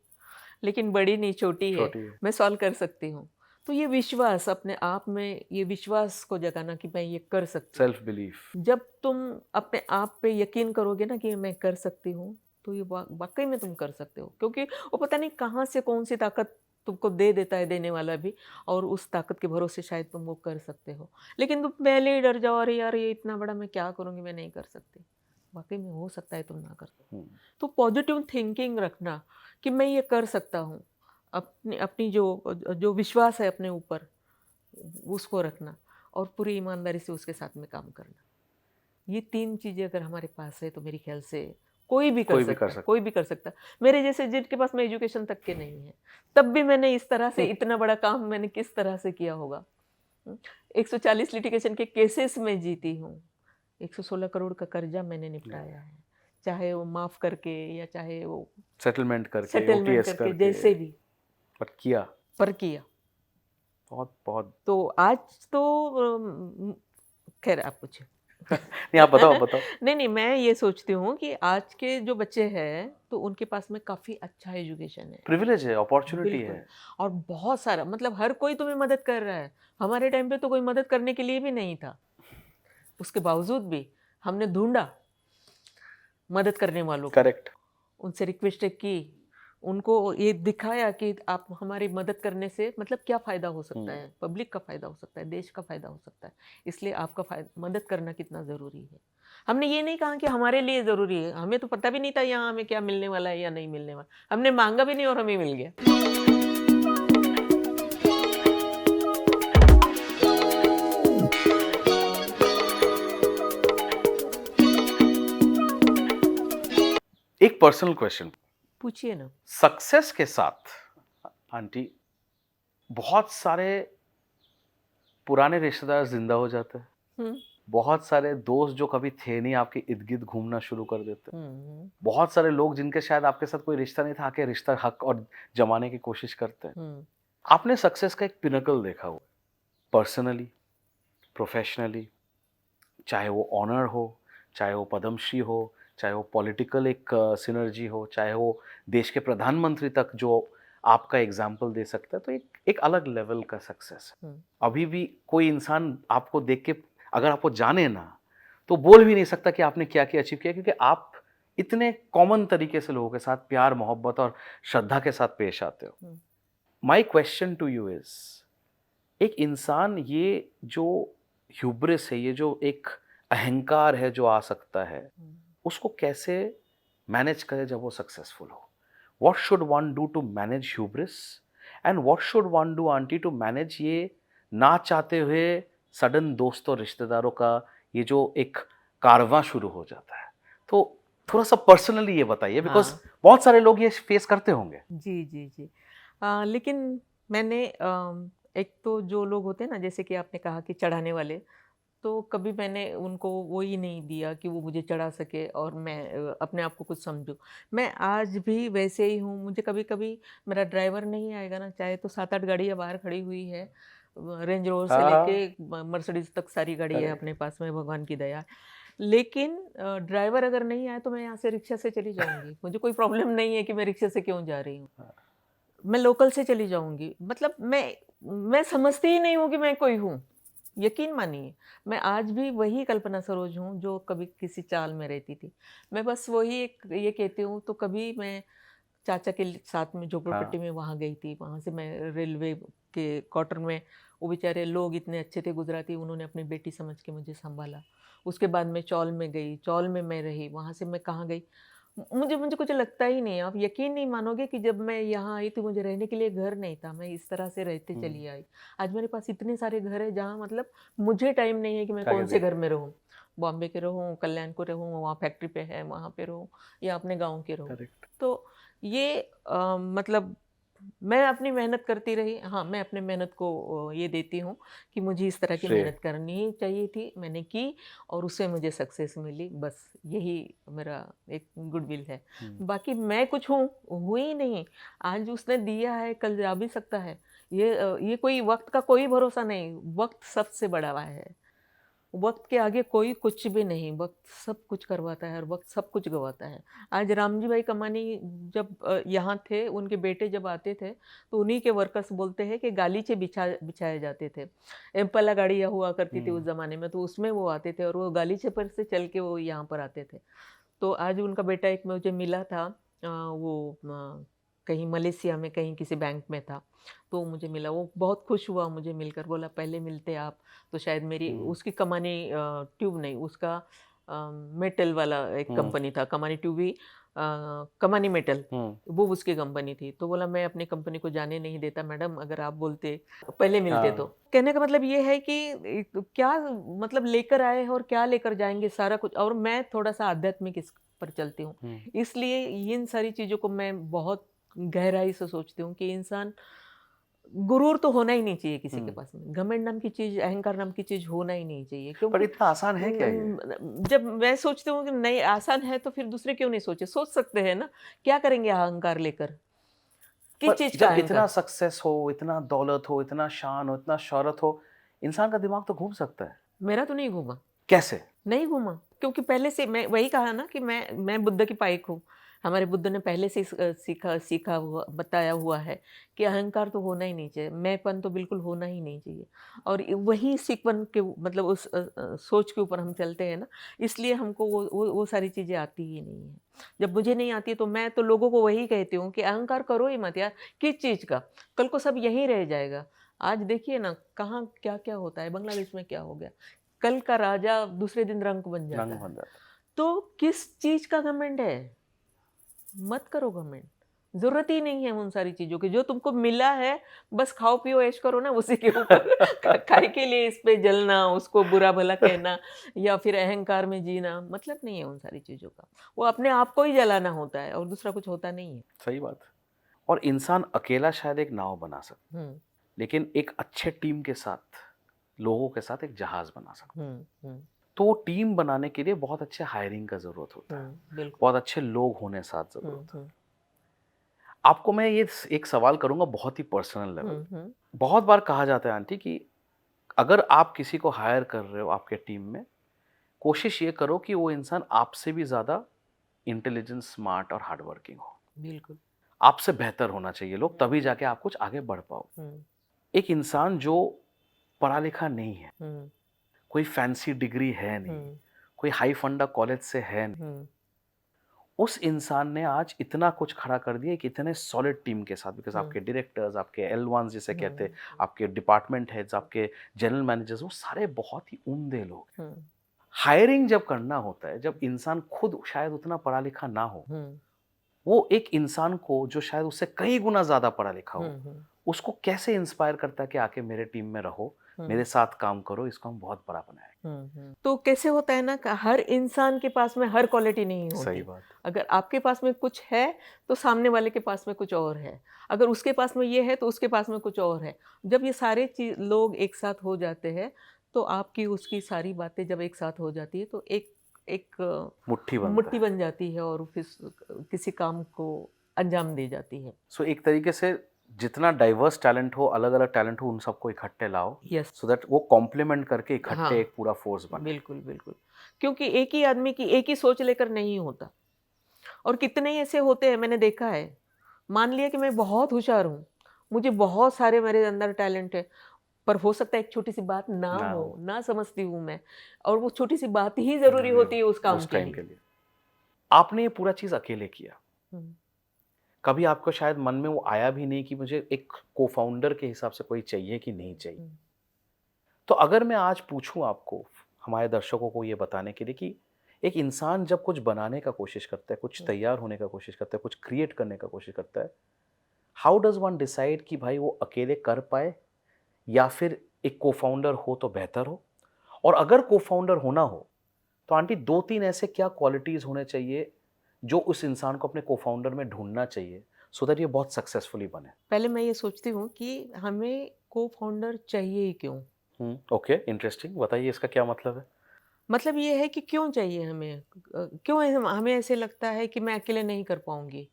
लेकिन बड़ी नहीं छोटी है, मैं सॉल्व कर सकती हूँ। तो ये विश्वास अपने आप में, ये विश्वास को जगाना कि मैं ये कर सकती हूँ, सेल्फ बिलीफ। जब तुम अपने आप पे यकीन करोगे ना कि मैं कर सकती हूँ, तो ये वाकई में तुम कर सकते हो, क्योंकि वो पता नहीं कहाँ से कौन सी ताकत तुमको दे देता है देने वाला भी, और उस ताकत के भरोसे शायद तुम वो कर सकते हो। लेकिन तुम पहले ही डर जाओ, अरे यार ये इतना बड़ा मैं क्या करूँगी, मैं नहीं कर सकती। वाकई में हो सकता है तुम ना कर सकते। तो पॉजिटिव थिंकिंग रखना कि मैं ये कर सकता हूँ, अपनी जो विश्वास है अपने ऊपर उसको रखना और पूरी ईमानदारी से उसके साथ में काम करना। ये 3 चीज़ें अगर हमारे पास है तो मेरे ख्याल से कोई भी कर सकता। मेरे जैसे जिनके पास में एजुकेशन तक के नहीं है, तब भी मैंने इस तरह से इतना बड़ा काम मैंने किस तरह से किया होगा। 140 लिटिगेशन के केसेस में जीती हूँ, 116 करोड़ का कर्जा मैंने निपटाया है, चाहे वो माफ करके या चाहे वो सेटलमेंट करके जैसे भी, पर किया। बहुत तो आज तो खैर आप पूछे। नहीं आप बताओ। नहीं मैं ये सोचती हूँ कि आज के जो बच्चे हैं तो उनके पास में काफ़ी अच्छा एजुकेशन है, प्रिविलेज है, अपॉर्चुनिटी है, और बहुत सारा, मतलब हर कोई तुम्हें मदद कर रहा है। हमारे टाइम पे तो कोई मदद करने के लिए भी नहीं था, उसके बावजूद भी हमने ढूंढा मदद करने वालों को, करेक्ट, उनसे रिक्वेस्ट की, उनको ये दिखाया कि आप हमारी मदद करने से मतलब क्या फ़ायदा हो सकता है, पब्लिक का फ़ायदा हो सकता है, देश का फ़ायदा हो सकता है, इसलिए आपका मदद करना कितना ज़रूरी है। हमने ये नहीं कहा कि हमारे लिए ज़रूरी है, हमें तो पता भी नहीं था यहाँ हमें क्या मिलने वाला है या नहीं मिलने वाला, हमने मांगा भी नहीं और हमें मिल गया। एक पर्सनल क्वेश्चन, पूछिए ना। सक्सेस के साथ आंटी बहुत सारे पुराने रिश्तेदार जिंदा हो जाते हैं, हम्म, बहुत सारे दोस्त जो कभी थे नहीं आपके इर्द गिर्द घूमना शुरू कर देते हैं, हम्म, बहुत सारे लोग जिनके शायद आपके साथ कोई रिश्ता नहीं था आके रिश्ता हक और जमाने की कोशिश करते हैं। हम्म, आपने सक्सेस का एक पिनकल देखा हुआ, पर्सनली, प्रोफेशनली, चाहे वो ऑनर हो, चाहे वो पद्मश्री हो, चाहे वो पॉलिटिकल एक सिनर्जी हो, चाहे वो देश के प्रधानमंत्री तक जो आपका एग्जाम्पल दे सकता है, तो एक अलग लेवल का सक्सेस है। अभी भी कोई इंसान आपको देख के अगर आपको जाने ना तो बोल भी नहीं सकता कि आपने क्या क्या अचीव किया, क्योंकि आप इतने कॉमन तरीके से लोगों के साथ प्यार मोहब्बत और श्रद्धा के साथ पेश आते हो। My question to you is, एक इंसान ये जो ह्यूब्रिस है, ये जो एक अहंकार है जो आ सकता है, उसको कैसे मैनेज करे जब वो सक्सेसफुल हो? What should one do to manage hubris and what should one do auntie to manage ये ना चाहते हुए सडन दोस्तों रिश्तेदारों का ये जो एक कारवां शुरू हो जाता है? तो थोड़ा सा पर्सनली ये बताइए, बिकॉज हाँ। बहुत सारे लोग ये फेस करते होंगे। जी, जी, जी। लेकिन मैंने एक तो जो लोग होते हैं ना, जैसे कि आपने कहा कि चढ़ाने वाले, तो कभी मैंने उनको वो ही नहीं दिया कि वो मुझे चढ़ा सके और मैं अपने आप को कुछ समझूँ। मैं आज भी वैसे ही हूँ, मुझे कभी-कभी मेरा ड्राइवर नहीं आएगा ना, चाहे तो 7-8 गाड़ियाँ बाहर खड़ी हुई है, रेंज रोवर से हाँ, लेके मर्सिडीज़ तक सारी गाड़ी है करेक्ट। अपने पास में, भगवान की दया है। लेकिन ड्राइवर अगर नहीं आए तो मैं यहाँ से रिक्शा से चली जाऊँगी। मुझे कोई प्रॉब्लम नहीं है कि मैं रिक्शा से क्यों जा रही हूँ। मैं लोकल से चली जाऊँगी। मतलब मैं समझती ही नहीं हूँ कि मैं कोई हूँ। यकीन मानिए, मैं आज भी वही कल्पना सरोज हूँ जो कभी किसी चाल में रहती थी। मैं बस वही एक ये कहती हूँ, तो कभी मैं चाचा के साथ में झोपड़पट्टी हाँ, में वहाँ गई थी। वहाँ से मैं रेलवे के क्वार्टर में, वो बेचारे लोग इतने अच्छे थे गुजराती, उन्होंने अपनी बेटी समझ के मुझे सँभाला। उसके बाद मैं चौल में गई, चौल में मैं रही, वहाँ से मैं कहाँ गई, मुझे मुझे कुछ लगता ही नहीं है। आप यकीन नहीं मानोगे कि जब मैं यहाँ आई तो मुझे रहने के लिए घर नहीं था, मैं इस तरह से रहते चली आई। आज मेरे पास इतने सारे घर हैं जहाँ मतलब मुझे टाइम नहीं है कि मैं क्या कौन से कहते घर में रहूँ। बॉम्बे के रहूँ, कल्याणपुर रहूँ, वहाँ फैक्ट्री पे है वहाँ पे रहूँ, या अपने गाँव के रहूँ। करेक्ट। तो ये मतलब मैं अपनी मेहनत करती रही। हाँ, मैं अपने मेहनत को ये देती हूँ कि मुझे इस तरह की श्रेय। मेहनत करनी ही चाहिए थी, मैंने की और उससे मुझे सक्सेस मिली। बस यही मेरा एक गुडविल है। बाकी मैं कुछ हूँ ही नहीं। आज उसने दिया है, कल जा भी सकता है। ये कोई वक़्त का कोई भरोसा नहीं, वक़्त सबसे बड़ा है। वक़्त के आगे कोई कुछ भी नहीं, वक़्त सब कुछ करवाता है और वक़्त सब कुछ गँवाता है। आज रामजी भाई कमानी जब यहाँ थे, उनके बेटे जब आते थे, तो उन्हीं के वर्कर्स बोलते हैं कि गालीचे बिछाए जाते थे। एम्पला गाड़ियाँ हुआ करती थी उस ज़माने में, तो उसमें वो आते थे और वो गालीचे पर से चल के वो यहाँ पर आते थे। तो आज उनका बेटा एक मुझे मिला था, कहीं मलेशिया में कहीं किसी बैंक में था, तो मुझे मिला, वो बहुत खुश हुआ मुझे मिलकर, बोला पहले मिलते आप तो शायद मेरी उसकी कमानी ट्यूब नहीं, उसका मेटल वाला एक कंपनी था, कमानी ट्यूब ही कमानी मेटल, वो उसकी कंपनी थी। तो बोला मैं अपनी कंपनी को जाने नहीं देता मैडम, अगर आप बोलते पहले मिलते तो। कहने का मतलब ये है कि क्या मतलब लेकर आए हैं और क्या लेकर जाएंगे, सारा कुछ। और मैं थोड़ा सा आध्यात्मिक इस पर चलती हूँ, इसलिए इन सारी चीज़ों को मैं बहुत गहराई से सोचती हूँ कि इंसान, गुरूर तो होना ही नहीं चाहिए किसी के पास में, घमंड नाम की चीज़, अहंकार नाम की चीज़ होना ही नहीं चाहिए, पर क्योंकि इतना आसान है क्या ये? जब मैं सोचती हूँ कि नहीं आसान है तो फिर दूसरे क्यों नहीं सोचे, सोच सकते हैं ना। क्या करेंगे अहंकार लेकर, किस पर चीज़ का जब इतना अहंकार। सक्सेस हो, इतना दौलत हो, इतना शान हो, इतना शोहरत हो, इंसान का दिमाग तो घूम सकता है। मेरा तो नहीं घूमा, कैसे? नहीं घूमा, क्योंकि पहले से मैं वही कहा ना कि मैं बुद्ध की पाइक हूँ। हमारे बुद्ध ने पहले से सीखा हुआ बताया हुआ है कि अहंकार तो होना ही नहीं चाहिए, मैंपन तो बिल्कुल होना ही नहीं चाहिए। और वही सीखपन के मतलब उस सोच के ऊपर हम चलते हैं ना, इसलिए हमको वो सारी चीज़ें आती ही नहीं है। जब मुझे नहीं आती तो मैं तो लोगों को वही कहती हूँ कि अहंकार करो ही मत यार, किस चीज़ का? कल को सब यहीं रह जाएगा। आज देखिए ना कहाँ क्या-क्या होता है, बांग्लादेश में क्या हो गया? कल का राजा दूसरे दिन रंक बन जाता रंग है। बन जाता तो किस चीज़ का घमंड है? मत करो घमंड। ज़रूरत ही नहीं है उन सारी चीज़ों की। जो तुमको मिला है, बस खाओ पियो ऐश करो ना उसी के ऊपर। काहे के लिए इस पे जलना, उसको बुरा-भला कहना या फिर अहंकार में जीना, मतलब नहीं है उन सारी चीज़ों का। वो अपने आप को ही जलाना होता है और दूसरा कुछ होता नहीं है। सही बात है। और इंसान अकेला शायद एक नाव बना सकता है, हुँ, लेकिन एक अच्छे टीम के साथ, लोगों के साथ एक जहाज बना सकता है। हुँ, हुँ, तो टीम बनाने के लिए बहुत अच्छे हायरिंग का ज़रूरत होता है, बिल्कुल। बहुत अच्छे लोग होने साथ हुँ, ज़रूरत है। हुँ, आपको मैं ये एक सवाल करूँगा बहुत ही पर्सनल लेवल। हुँ, हुँ, बहुत बार कहा जाता है आंटी कि अगर आप किसी को हायर कर रहे हो आपके टीम में, कोशिश ये करो कि वो इंसान आपसे भी ज़्यादा इंटेलिजेंट, स्मार्ट और हार्ड वर्किंग हो। बिल्कुल। आपसे बेहतर होना चाहिए लोग, तभी जाके आप कुछ आगे बढ़ पाओ। हुँ, एक इंसान जो पढ़ा लिखा नहीं है, हुँ, कोई फैंसी डिग्री है नहीं, हुँ, कोई हाई फंडा कॉलेज से है नहीं, हुँ, उस इंसान ने आज इतना कुछ खड़ा कर दिया कि इतने सॉलिड टीम के साथ, बिकॉज़ हुँ, आपके डायरेक्टर्स, आपके L1s जिसे कहते हैं, हुँ, आपके डिपार्टमेंट हेड्स, आपके जनरल मैनेजर्स, वो सारे बहुत ही उम्दे लोग हैं। हुँ, हायरिंग जब करना होता है, जब इंसान खुद शायद उतना पढ़ा लिखा ना हो, हुँ, वो एक इंसान को जो शायद उससे कई गुना ज़्यादा पढ़ा लिखा हुँ, हो, हुँ, उसको कैसे इंस्पायर करता है कि आके मेरे टीम में रहो, मेरे हुँ। साथ काम करो, इसको हम बहुत बड़ा बनाएँगे। तो कैसे होता है ना कि हर इंसान के पास में हर क्वालिटी नहीं सही होती। बात। अगर आपके पास में कुछ है, तो सामने वाले के पास में कुछ और है। अगर उसके पास में ये है, तो उसके पास में कुछ और है। जब ये सारे लोग एक साथ हो जाते हैं, तो आपकी उसकी सारी बातें जब एक साथ हो जाती है, तो एक एक मुट्ठी बनता मुट्ठी है। बन जाती है और फिर किसी काम को अंजाम दे जाती है। सो एक तरीके से जितना डाइवर्स टैलेंट हो, अलग-अलग टैलेंट हो, उन सबको इकट्ठे लाओ, यस। सो दैट वो कॉम्प्लीमेंट करके इकट्ठे हाँ, एक पूरा फोर्स बने। बिल्कुल, बिल्कुल। क्योंकि एक ही आदमी की एक ही सोच लेकर नहीं होता। और कितने ही ऐसे होते हैं मैंने देखा है। मान लिया कि मैं बहुत होशियार हूँ, मुझे बहुत सारे मेरे अंदर टैलेंट है, पर हो सकता है एक छोटी-सी बात ना ना हो, हो, ना समझती हूँ मैं और वो छोटी-सी बात ही ज़रूरी ज़रूरी होती हो है उस काम उस के टाइम लिए। के लिए। आपने ये पूरा चीज़ अकेले किया। हुँ, कभी आपको शायद मन में वो आया भी नहीं कि मुझे एक को-फाउंडर के हिसाब से कोई चाहिए कि नहीं चाहिए? हुँ, तो अगर मैं आज पूछूँ आपको, हमारे दर्शकों को ये बताने के लिए कि एक इंसान जब कुछ बनाने का कोशिश करता है, कुछ हुँ। तैयार होने का कोशिश करता है, कुछ क्रिएट करने का कोशिश करता है, हाउ डज़ वन डिसाइड कि भाई वो अकेले कर पाए या फिर एक को-फाउंडर हो तो बेहतर हो? और अगर को-फाउंडर होना हो, तो आंटी 2-3 ऐसे क्या क्वालिटीज़ होने चाहिए, जो उस इंसान को अपने को-फाउंडर में ढूँढना चाहिए, सो दैट ये बहुत सक्सेसफुली बने? पहले मैं ये सोचती हूँ कि हमें को-फाउंडर चाहिए ही क्यों? ओके, इंटरेस्टिंग, बताइए इसका क्या मतलब है? मतलब ये है कि क्यों चाहिए हमें? क्यों हमें ऐसे लगता है कि मैं अकेले नहीं कर पाऊँगी?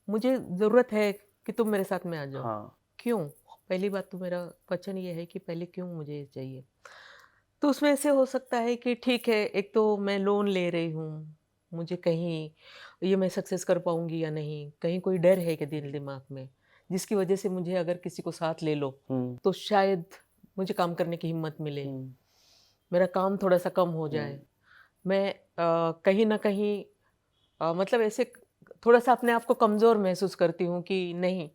मुझे ज़रूरत है कि तुम मेरे साथ में आ जाओ। हाँ, क्यों? पहली बात तो मेरा क्वेश्चन ये है कि पहले क्यों मुझे ये चाहिए? तो उसमें ऐसे हो सकता है कि ठीक है, एक तो मैं लोन ले रही हूँ, मुझे कहीं ये मैं सक्सेस कर पाऊँगी या नहीं? कहीं कोई डर है क्या दिल-दिमाग में? जिसकी वजह से मुझे अगर किसी को साथ ले लो, हुँ, तो शायद मुझे काम करने की हिम्मत मिले, हुँ, मेरा काम थोड़ा-सा कम हो जाए। हुँ, मैं कहीं न कहीं मतलब ऐसे थोड़ा-सा अपने आप को कमज़ोर महसूस करती हूँ कि नहीं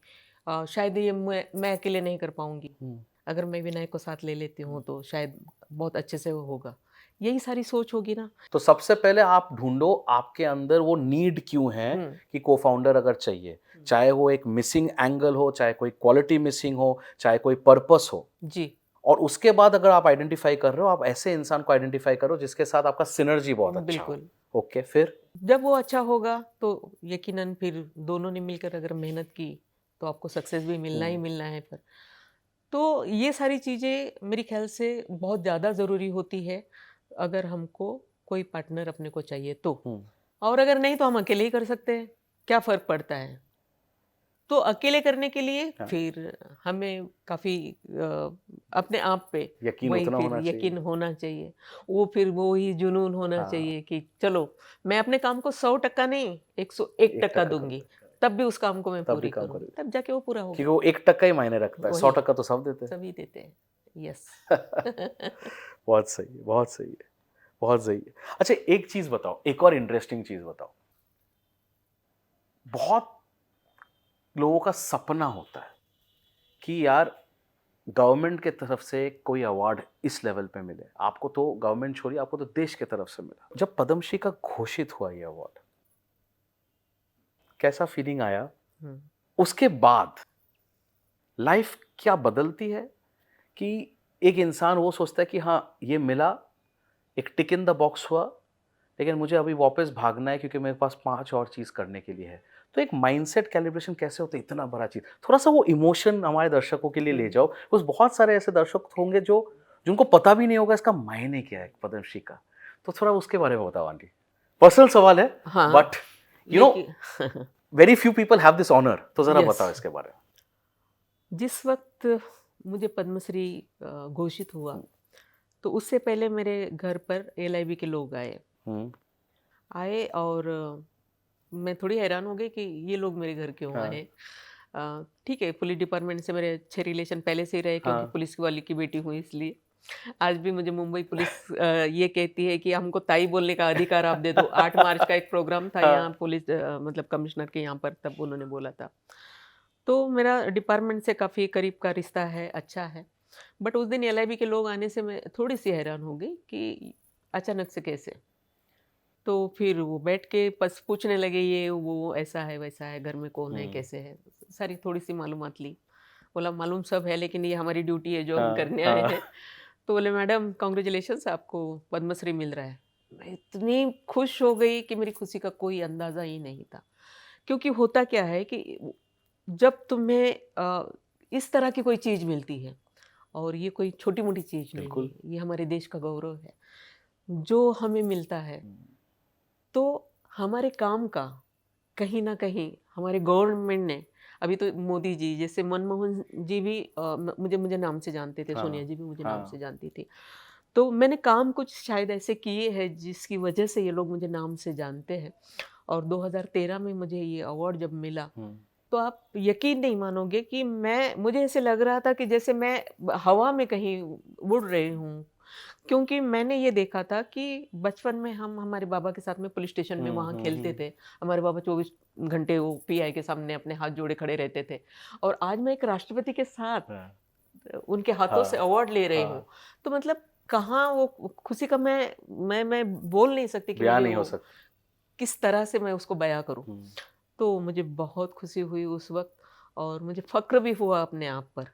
शायद ये मैं अकेले नहीं कर पाऊँगी। हुँ। अगर मैं विनय को साथ ले लेती हूँ तो शायद बहुत अच्छे से वो होगा। यही सारी सोच होगी ना? तो सबसे पहले आप ढूँढो आपके अंदर वो नीड क्यों है हुँ, कि को-फाउंडर अगर चाहिए। हुँ। चाहे वो एक मिसिंग एंगल हो, चाहे कोई क्वालिटी मिसिंग हो, चाहे कोई पर्पस हो। जी, और उसके बाद अगर आप आइडेंटिफ़ाई कर रहे हो, आप ऐसे इंसान को आइडेंटिफ़ाई करो जिसके साथ आपका सिनर्जी बहुत अच्छा हो। बिल्कुल। ओके, फिर? जब वो अच्छा होगा तो यकीनन फिर दोनों ने मिलकर अगर मेहनत की तो आपको सक्सेस भी मिलना ही हुँ, मिलना है फिर। तो ये सारी चीज़ें मेरे ख़्याल से बहुत ज़्यादा ज़रूरी होती है, अगर हमको कोई पार्टनर अपने को चाहिए तो। हुँ। और अगर नहीं तो हम अकेले ही कर सकते हैं, क्या फ़र्क पड़ता है? तो अकेले करने के लिए हाँ, फिर हमें काफ़ी अपने आप पे यकीन वही उतना फिर होना चाहिए। यकीन होना चाहिए। वो फिर वो ही जुनून होना हाँ, चाहिए कि चलो मैं अपने काम को 100% नहीं 101% 1% दूंगी, करूँगा, तब भी उस काम को मैं तब भी पूरी काम करूंगी, करें। तब जाके वो पूरा क्योंकि होगा। वो 1% ही मायने रखता है, वही 100% तो सब देते हैं। सभी देते हैं। यस। बहुत सही है, बहुत सही है, बहुत सही है। अच्छा एक चीज़ बताओ, एक और इंटरेस्टिंग चीज़ बताओ। बहुत लोगों का सपना होता है कि यार गवर्नमेंट के तरफ से कोई अवार्ड इस लेवल पे मिले। आपको तो गवर्नमेंट छोड़िए, आपको तो देश की तरफ से मिला। जब पद्मश्री का घोषित हुआ ये अवार्ड, कैसा फीलिंग आया? उसके बाद लाइफ क्या बदलती है कि एक इंसान वो सोचता है कि हाँ ये मिला, एक टिक इन द बॉक्स हुआ, लेकिन मुझे अभी वापस भागना है क्योंकि मेरे पास 5 और चीज़ करने के लिए है। तो एक माइंडसेट कैलिब्रेशन कैसे होता है इतना बड़ा चीज़? थोड़ा-सा वो इमोशन हमारे दर्शकों के लिए ले जाओ। उस बहुत सारे ऐसे दर्शक होंगे जो जिनको पता भी नहीं होगा इसका मायने क्या है पद्मश्री का। तो थोड़ा उसके बारे में बताओ आंटी। पर्सनल सवाल है हाँ, बट यू नो लेकिन very few people have this honour, तो ज़रा यस, बताओ इसके बारे में। जिस वक्त मुझे पद्मश्री घोषित हुआ, तो उससे पहले मेरे घर पर एलआईबी के लोग हुँ, आए और मैं थोड़ी हैरान हो गई कि ये लोग मेरे घर क्यों हाँ, आए। ठीक है, पुलिस डिपार्टमेंट से मेरे अच्छे रिलेशन पहले से ही रहे क्योंकि हाँ, पुलिस वाली की बेटी हूँ इसलिए। आज भी मुझे मुंबई पुलिस ये कहती है कि हमको ताई बोलने का अधिकार आप दे दो। 8 मार्च का एक प्रोग्राम था हाँ, यहाँ पुलिस मतलब कमिश्नर के यहाँ पर, तब उन्होंने बोला था। तो मेरा डिपार्टमेंट से काफ़ी करीब का रिश्ता है, अच्छा है। बट उस दिन एलआईबी के लोग आने से मैं थोड़ी-सी हैरान हो गई कि अचानक से कैसे? तो फिर वो बैठ के बस पूछने लगे ये वो ऐसा है, वैसा है, घर में कौन है, हुँ, कैसे है? सारी थोड़ी-सी मालूमात ली। बोला मालूम सब है लेकिन ये हमारी ड्यूटी है जो हम हाँ, करने आए हाँ, हैं। तो बोले मैडम कांग्रेचुलेशंस आपको पद्मश्री मिल रहा है। मैं इतनी खुश हो गई कि मेरी खुशी का कोई अंदाज़ा ही नहीं था। क्योंकि होता क्या है कि जब तुम्हें इस तरह की कोई चीज़ मिलती है और ये कोई छोटी-मोटी चीज़ नहीं बिल्कुल। है, ये हमारे देश का गौरव है। जो हमें मिलता है तो हमारे काम का कहीं न कहीं हमारे गवर्नमेंट ने अभी तो मोदी जी जैसे मनमोहन जी भी मुझे मुझे नाम से जानते थे, सोनिया हाँ, जी भी मुझे नाम हाँ, से जानती थी। तो मैंने काम कुछ शायद ऐसे किए हैं जिसकी वजह से ये लोग मुझे नाम से जानते हैं और 2013 में मुझे ये अवार्ड जब मिला, हुँ, तो आप यकीन नहीं मानोगे कि मुझे ऐसे लग रहा था कि जैसे मैं हवा में कहीं उड़ रही हूँ। क्योंकि मैंने ये देखा था कि बचपन में हम हमारे बाबा के साथ में पुलिस स्टेशन में हुँ, वहाँ हुँ, खेलते हुँ, थे। हमारे बाबा 24 घंटे वो पीआई के सामने अपने हाथ जोड़े खड़े रहते थे और आज मैं एक राष्ट्रपति के साथ हाँ, उनके हाथों से हाँ, अवार्ड ले रही हूँ। हाँ, तो मतलब कहाँ वो खुशी का मैं बोल नहीं सकती कि बयान मेरी नहीं हो वो सकती। किस तरह से मैं उसको बयाँ करूँ। हुँ, तो मुझे बहुत खुशी हुई उस वक़्त और मुझे फ़क्र भी हुआ अपने आप पर।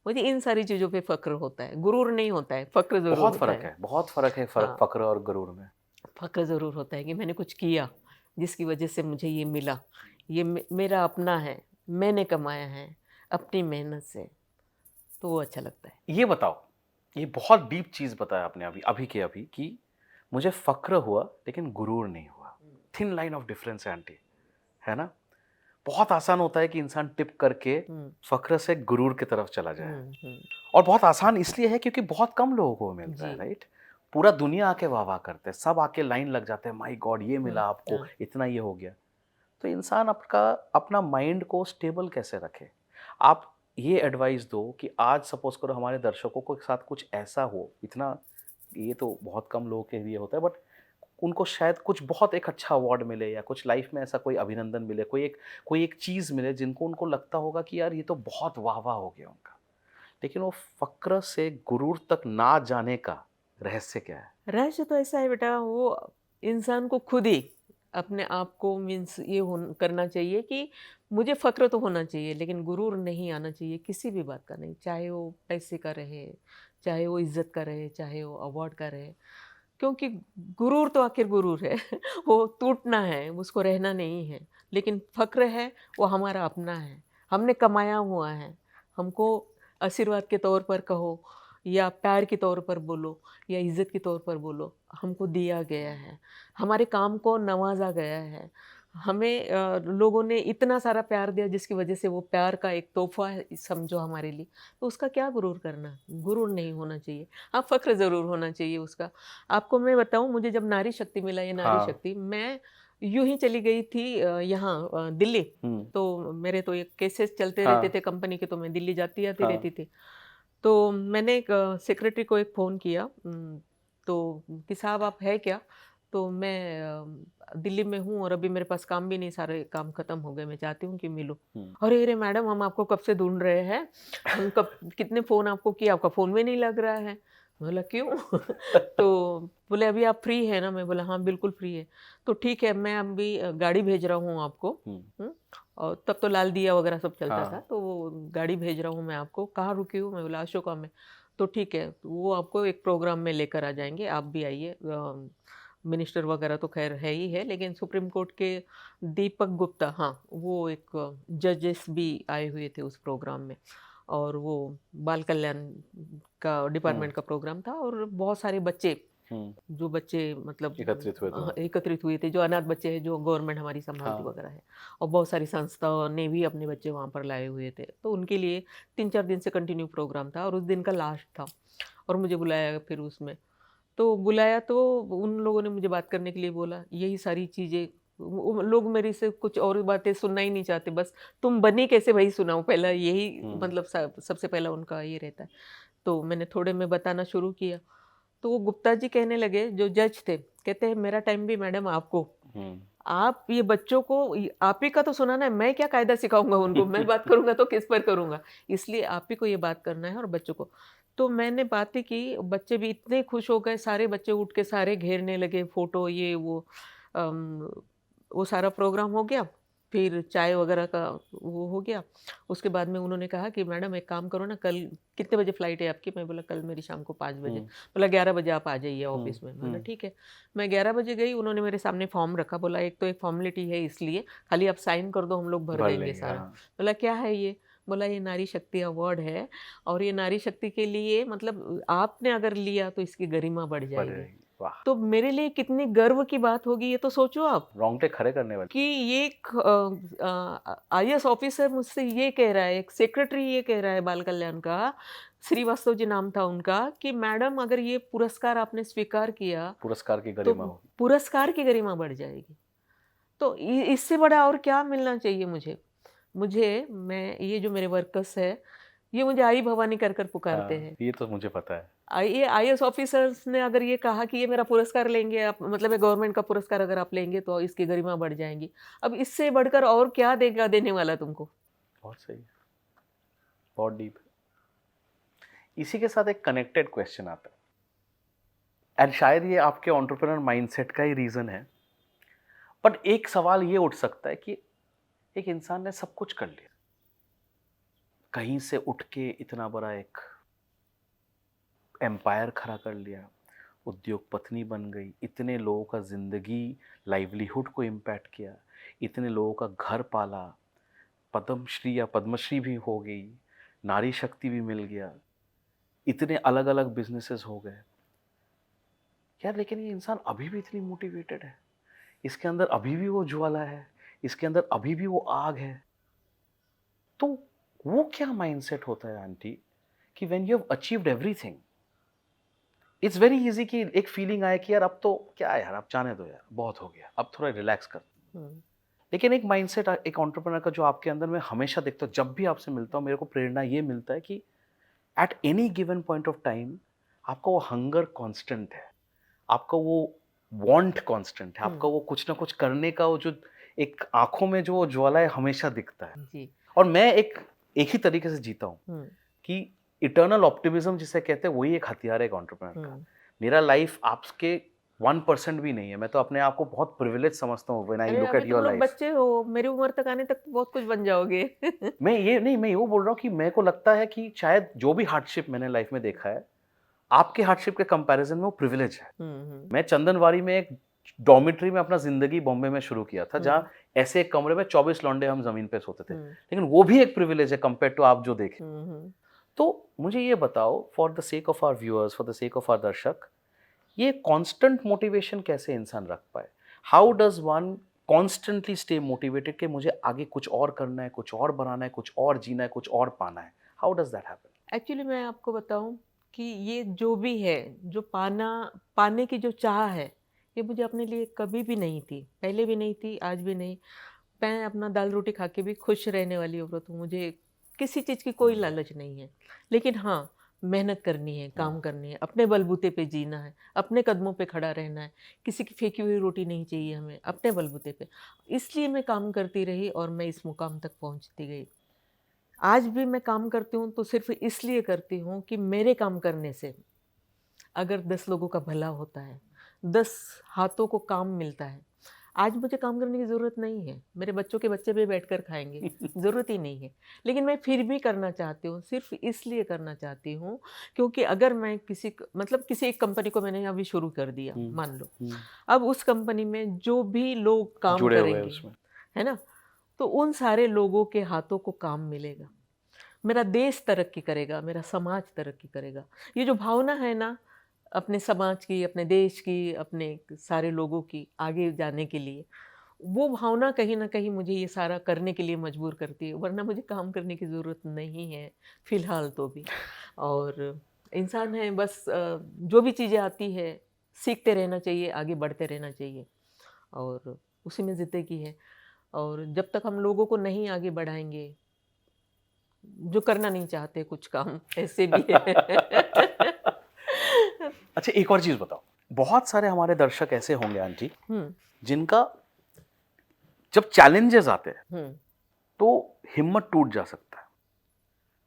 मुझे इन सारी चीज़ों पे फ़क्र होता है, गुरूर नहीं होता है, फ़क्र ज़रूर होता है। बहुत फ़र्क है हाँ, फ़क्र और गरूर में। फ़क्र ज़रूर होता है कि मैंने कुछ किया, जिसकी वज़ह से मुझे ये मिला। ये मेरा अपना है, मैंने कमाया है, अपनी मेहनत से, तो वो अच्छा लगता है। ये बताओ, ये बहुत डीप चीज़ बताया आपने अभी अभी के अभी कि मुझे फ़क्र हुआ लेकिन गुरूर नहीं हुआ। थिन लाइन ऑफ डिफरेंस है आंटी, है ना? बहुत आसान होता है कि इंसान टिप करके हुँ, फ़क्र से गुरूर की तरफ चला जाए हुँ, हुँ। और बहुत आसान इसलिए है क्योंकि बहुत कम लोगों को मिलता जी। है, राइट? पूरा दुनिया आके वाह-वाह करते हैं, सब आके लाइन लग जाते हैं, माय गॉड ये हुँ, मिला आपको, हाँ। इतना ये हो गया। तो इंसान आपका अपना माइंड को स्टेबल कैसे रखे? आप ये एडवाइस दो कि आज सपोज़ करो हमारे दर्शकों को के साथ कुछ ऐसा हो, इतना ये तो बहुत कम लोगों के लिए होता है बट उनको शायद कुछ बहुत एक अच्छा अवार्ड मिले या कुछ लाइफ में ऐसा कोई अभिनंदन मिले, कोई एक चीज़ मिले जिनको उनको लगता होगा कि यार ये तो बहुत वाह-वाह हो गया उनका। लेकिन वो फ़क्र से गुरूर तक ना जाने का रहस्य क्या है? रहस्य तो ऐसा है बेटा वो इंसान को खुद ही अपने आप को मीन्स ये करना चाहिए कि मुझे फ़क्र तो होना चाहिए लेकिन गुरूर नहीं आना चाहिए किसी भी बात का नहीं, चाहे वो पैसे का रहे, चाहे वो इज़्ज़त का रहे, चाहे वो अवार्ड का रहे। क्योंकि गुरूर तो आखिर गुरूर है वो टूटना है, उसको रहना नहीं है। लेकिन फ़क्र है वो हमारा अपना है, हमने कमाया हुआ है। हमको आशीर्वाद के तौर पर कहो या प्यार के तौर पर बोलो या इज़्ज़त के तौर पर बोलो, हमको दिया गया है। हमारे काम को नवाज़ा गया है। हमें लोगों ने इतना सारा प्यार दिया जिसकी वजह से वो प्यार का एक तोहफा है समझो हमारे लिए, तो उसका क्या गुरूर करना, गुरूर नहीं होना चाहिए। हाँ, फ़ख्र ज़रूर होना चाहिए उसका। आपको मैं बताऊँ, मुझे जब नारी शक्ति मिला, ये नारी हाँ। शक्ति, मैं यूँ ही चली गई थी यहाँ दिल्ली। तो मेरे तो ये केसेस चलते रहते हाँ। थे कंपनी के, तो मैं दिल्ली जाती आती हाँ। रहती थी। तो मैंने एक सेक्रेटरी को एक फ़ोन किया, तो कि साहब आप है क्या? तो मैं दिल्ली में हूँ और अभी मेरे पास काम भी नहीं, सारे काम खत्म हो गए, मैं चाहती हूँ कि मिलूँ। अरे अरे मैडम, हम आपको कब से ढूंढ रहे हैं, हम कब कितने फ़ोन आपको किए, आपका फ़ोन भी नहीं लग रहा है। मैं बोला क्यों? तो बोले अभी आप फ्री है ना? मैं बोला हाँ बिल्कुल फ्री है। तो ठीक है, मैं अभी गाड़ी भेज रहा हूँ आपको। और तब तो लाल दिया वगैरह सब चलता था, हाँ। तो वो गाड़ी भेज रहा हूँ मैं आपको। कहाँ रुकी हूँ? मैं बोला अशोका में। तो ठीक है, तो वो आपको एक प्रोग्राम में लेकर आ जाएंगे, आप भी आइए। मिनिस्टर वगैरह तो खैर है ही है, लेकिन सुप्रीम कोर्ट के दीपक गुप्ता, हाँ, वो एक जजेस भी आए हुए थे उस प्रोग्राम में। और वो बाल कल्याण का डिपार्टमेंट का प्रोग्राम था, और बहुत सारे बच्चे, जो बच्चे मतलब एकत्रित हुए थे वहाँ। एकत्रित हुए थे, जो अनाथ बच्चे हैं, जो गवर्नमेंट हमारी संभालती हाँ। वगैरह है। और बहुत सारी संस्थाओं ने भी अपने बच्चे वहाँ पर लाए हुए थे, तो उनके लिए 3-4 दिन से कंटिन्यू प्रोग्राम था, और उस दिन का लास्ट था। और मुझे बुलाया फिर उसमें। तो बुलाया तो उन लोगों ने मुझे बात करने के लिए बोला, यही सारी चीज़ें। लोग मेरे से कुछ और बातें सुनना ही नहीं चाहते, बस तुम बनी कैसे भाई सुनाओ, पहला यही मतलब सबसे पहला उनका ये रहता है। तो मैंने थोड़े में बताना शुरू किया। तो वो गुप्ता जी कहने लगे, जो जज थे, कहते हैं मेरा टाइम भी मैडम आपको, आप ये बच्चों को आप ही का तो सुनाना है, मैं क्या कायदा सिखाऊंगा उनको, मैं बात करूंगा तो किस पर करूंगा, इसलिए आप ही को ये बात करना है और बच्चों को। तो मैंने बातें की, बच्चे भी इतने खुश हो गए, सारे बच्चे उठ के सारे घेरने लगे, फोटो ये वो। अम, वो सारा प्रोग्राम हो गया, फिर चाय वगैरह का वो हो गया। उसके बाद में उन्होंने कहा कि मैडम एक काम करो ना, कल कितने बजे फ्लाइट है आपकी? मैं बोला कल मेरी शाम को 5 बजे। बोला 11 बजे आप आ जाइए ऑफिस में। मैं बोला ठीक है। मैं 11 बजे गई, उन्होंने मेरे सामने फॉर्म रखा, बोला एक तो एक फॉर्मेलिटी है, इसलिए खाली आप साइन कर दो, हम लोग भर भर देंगे लेंगे, सारा। हाँ। बोला क्या है ये? बोला ये नारी शक्ति अवार्ड है, और ये नारी शक्ति के लिए मतलब आपने अगर लिया तो इसकी गरिमा बढ़ बढ़ जाएगी। जाएगी, वाह। तो मेरे लिए कितनी गर्व की बात होगी, ये तो सोचो आप, रोंगटे खड़े करने वाली। कि ये एक आईएएस ऑफिसर मुझसे ये कह रहा है, एक सेक्रेटरी ये कह रहा है बाल कल्याण का, श्रीवास्तव जी नाम था उनका, कि मैडम अगर ये पुरस्कार आपने स्वीकार किया पुरस्कार की तो गरिमा होगी। पुरस्कार की गरिमा बढ़ जाएगी। तो इससे बड़ा और क्या मिलना चाहिए मुझे? मैं ये जो मेरे वर्कर्स है, ये मुझे आई भवानी कर कर पुकारते हाँ, हैं। ये तो मुझे पता है। ये आईएएस ऑफिसर्स ने अगर ये कहा कि ये मेरा पुरस्कार लेंगे आप, मतलब ये गवर्नमेंट का पुरस्कार अगर आप लेंगे तो इसकी गरिमा बढ़ जाएगी। अब इससे बढ़कर और क्या देगा देने वाला तुमको? बहुत सही, बहुत डीप। इसी के साथ एक कनेक्टेड क्वेश्चन आता है, एंड शायद ये आपके एंटरप्रेन्योर माइंडसेट का ही रीजन है, बट एक सवाल ये उठ सकता है कि एक इंसान ने सब कुछ कर लिया, कहीं से उठ के इतना बड़ा एक एम्पायर खड़ा कर लिया, उद्योग पत्नी बन गई, इतने लोगों का जिंदगी, लाइवलीहुड को इम्पैक्ट किया, इतने लोगों का घर पाला, पद्मश्री या पद्मश्री भी हो गई, नारी शक्ति भी मिल गया, इतने अलग अलग बिजनेसेस हो गए यार। लेकिन ये इंसान अभी भी इतनी मोटिवेटेड है, इसके अंदर अभी भी वो ज्वाला है, इसके अंदर अभी भी वो आग है। तो वो क्या माइंडसेट होता है आंटी, कि when you have achieved everything, it's very easy कि एक फीलिंग आए कि यार अब तो क्या है यार, अब जाने दो यार, बहुत हो गया, अब थोड़ा रिलैक्स कर। लेकिन एक माइंडसेट, एक एंटरप्रेन्योर का जो आपके अंदर मैं हमेशा देखता हूँ, जब भी आपसे मिलता हूँ मेरे को प्रेरणा ये मिलता है कि at any given point of time आपका वो हंगर कांस्टेंट है, आपका वो वांट कांस्टेंट है, आपका वो कुछ ना कुछ करने का वो जो एक आंखों में जो वो ज्वाला है हमेशा दिखता है जी। और मैं एक ही तरीके से जीता हूँ कि इटर्नल ऑप्टिमिज्म जिसे कहते हैं वही एक हथियार है एक एंटरप्रेन्योर का। मेरा लाइफ आपके 1% भी नहीं है, मैं तो अपने आप को बहुत प्रिविलेज समझता हूँ व्हेन आई अरे लुक अभी एट तुम योर लोग लाइफ। बच्चे हो, मेरी उम्र तक आने तक तो बहुत कुछ बन जाओगे। मैं ये बोल रहा हूँ कि मेरे को लगता है कि शायद जो भी हार्डशिप मैंने लाइफ में देखा है, आपके हार्डशिप के कंपैरिजन में वो प्रिविलेज है। मैं चंदनवाड़ी में एक डॉर्मिटरी में अपना जिंदगी बॉम्बे में शुरू किया था, जहाँ ऐसे एक कमरे में 24 लौंडे हम जमीन पे सोते थे, लेकिन वो भी एक प्रिविलेज है कंपेयर टू आप जो देखें। तो मुझे ये बताओ, for the sake of our viewers, for the sake of our दर्शक, ये कांस्टेंट मोटिवेशन कैसे इंसान रख पाए? How does one constantly stay motivated कि मुझे आगे कुछ और करना है, कुछ और बनाना है, कुछ और जीना है, कुछ और पाना है? How does that happen? Actually मैं आपको बताऊं कि ये जो भी है, जो पाने की जो चाह है, ये मुझे अपने लिए कभी भी नहीं थी, पहले भी नहीं थी, आज भी नहीं। मैं अपना दाल रोटी खा के भी खुश रहने वाली औरत हूँ, मुझे किसी चीज़ की कोई लालच नहीं है। लेकिन हाँ, मेहनत करनी है, काम करनी है, अपने बलबूते पे जीना है, अपने कदमों पे खड़ा रहना है। किसी की फेंकी हुई रोटी नहीं चाहिए हमें, अपने बलबूते पे। इसलिए मैं काम करती रही और मैं इस मुकाम तक पहुँचती गई। आज भी मैं काम करती हूँ तो सिर्फ इसलिए करती हूँ कि मेरे काम करने से अगर 10 लोगों का भला होता है, 10 हाथों को काम मिलता है। आज मुझे काम करने की ज़रूरत नहीं है, मेरे बच्चों के बच्चे भी बैठकर खाएंगे, ज़रूरत ही नहीं है। लेकिन मैं फिर भी करना चाहती हूँ, सिर्फ इसलिए करना चाहती हूँ क्योंकि अगर मैं किसी एक कंपनी को मैंने अभी शुरू कर दिया, मान लो, अब उस कंपनी में जो भी लोग काम जुड़े हुए हैं करेंगे, उसमें। है ना, तो उन सारे लोगों के हाथों को काम मिलेगा, मेरा देश तरक्की करेगा, मेरा समाज तरक्की करेगा। ये जो भावना है ना, अपने समाज की, अपने देश की, अपने सारे लोगों की आगे जाने के लिए, वो भावना कहीं न कहीं मुझे ये सारा करने के लिए मजबूर करती है, वरना मुझे काम करने की ज़रूरत नहीं है, फ़िलहाल तो भी। और इंसान है, बस जो भी चीज़ें आती है, सीखते रहना चाहिए, आगे बढ़ते रहना चाहिए और उसी में ज़िंदगी है। और जब तक हम लोगों को नहीं आगे बढ़ाएँगे, जो करना नहीं चाहते कुछ काम, ऐसे भी है। अच्छा, एक और चीज बताओ, बहुत सारे हमारे दर्शक ऐसे होंगे आंटी हुँ, जिनका जब चैलेंजेस आते हैं हुँ, तो हिम्मत टूट जा सकता है।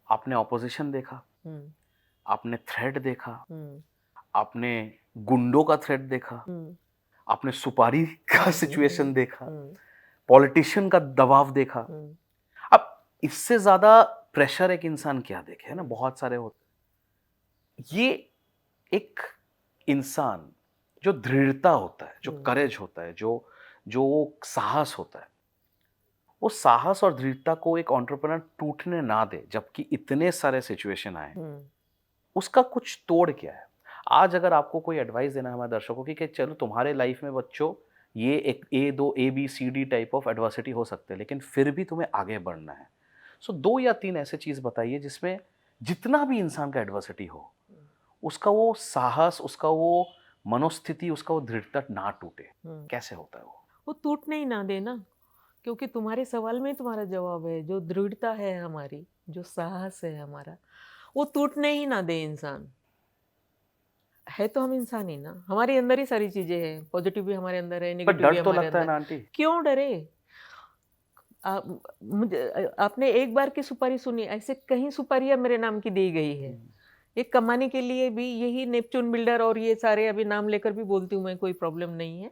आपने ऑपोजिशन देखा, हुँ, आपने थ्रेट देखा, हुँ, आपने गुंडों का थ्रेट देखा, हुँ, आपने सुपारी का सिचुएशन देखा, हुँ, पॉलिटिशियन का दबाव देखा। हुँ, अब इससे ज्यादा प्रेशर एक इंसान क्या देखे, है ना, बहुत सारे होते हैं। ये एक इंसान जो दृढ़ता होता है, जो हुँ, करेज होता है, जो जो साहस होता है, वो साहस और दृढ़ता को एक एंटरप्रेन्योर टूटने ना दे जबकि इतने सारे सिचुएशन आए, हुँ, उसका कुछ तोड़ क्या है? आज अगर आपको कोई एडवाइस देना है हमारे दर्शकों की कि चलो तुम्हारे लाइफ में बच्चों ये एक ए दो A B C D type of adversity हो सकते हैं लेकिन फिर भी तुम्हें आगे बढ़ना है, सो 2 या 3 ऐसे चीज बताइए जिसमें जितना भी इंसान का एडवर्सिटी हो उसका वो साहस, उसका वो मनोस्थिति, उसका वो दृढ़ता ना टूटे। हुँ। कैसे होता है वो? वो टूटने ही ना देना, क्योंकि तुम्हारे सवाल में ही तुम्हारा जवाब है। जो दृढ़ता है हमारी, जो साहस है हमारा, वो टूटने ही ना दे इंसान। है तो हम इंसान ही ना, हमारे अंदर ही सारी चीज़ें हैं, पॉज़िटिव भी हमारे अंदर है, पर नेगेटिव भी डर तो हमारे लगता है अंदर। ना आंटी। क्यों डरे? आपने एक बार की सुपारी सुनी, ऐसे कहीं सुपारियाँ मेरे नाम की दी गई है। ये कमाने के लिए भी यही नेपच्यून बिल्डर और ये सारे अभी नाम लेकर भी बोलती हूँ मैं, कोई प्रॉब्लम नहीं है।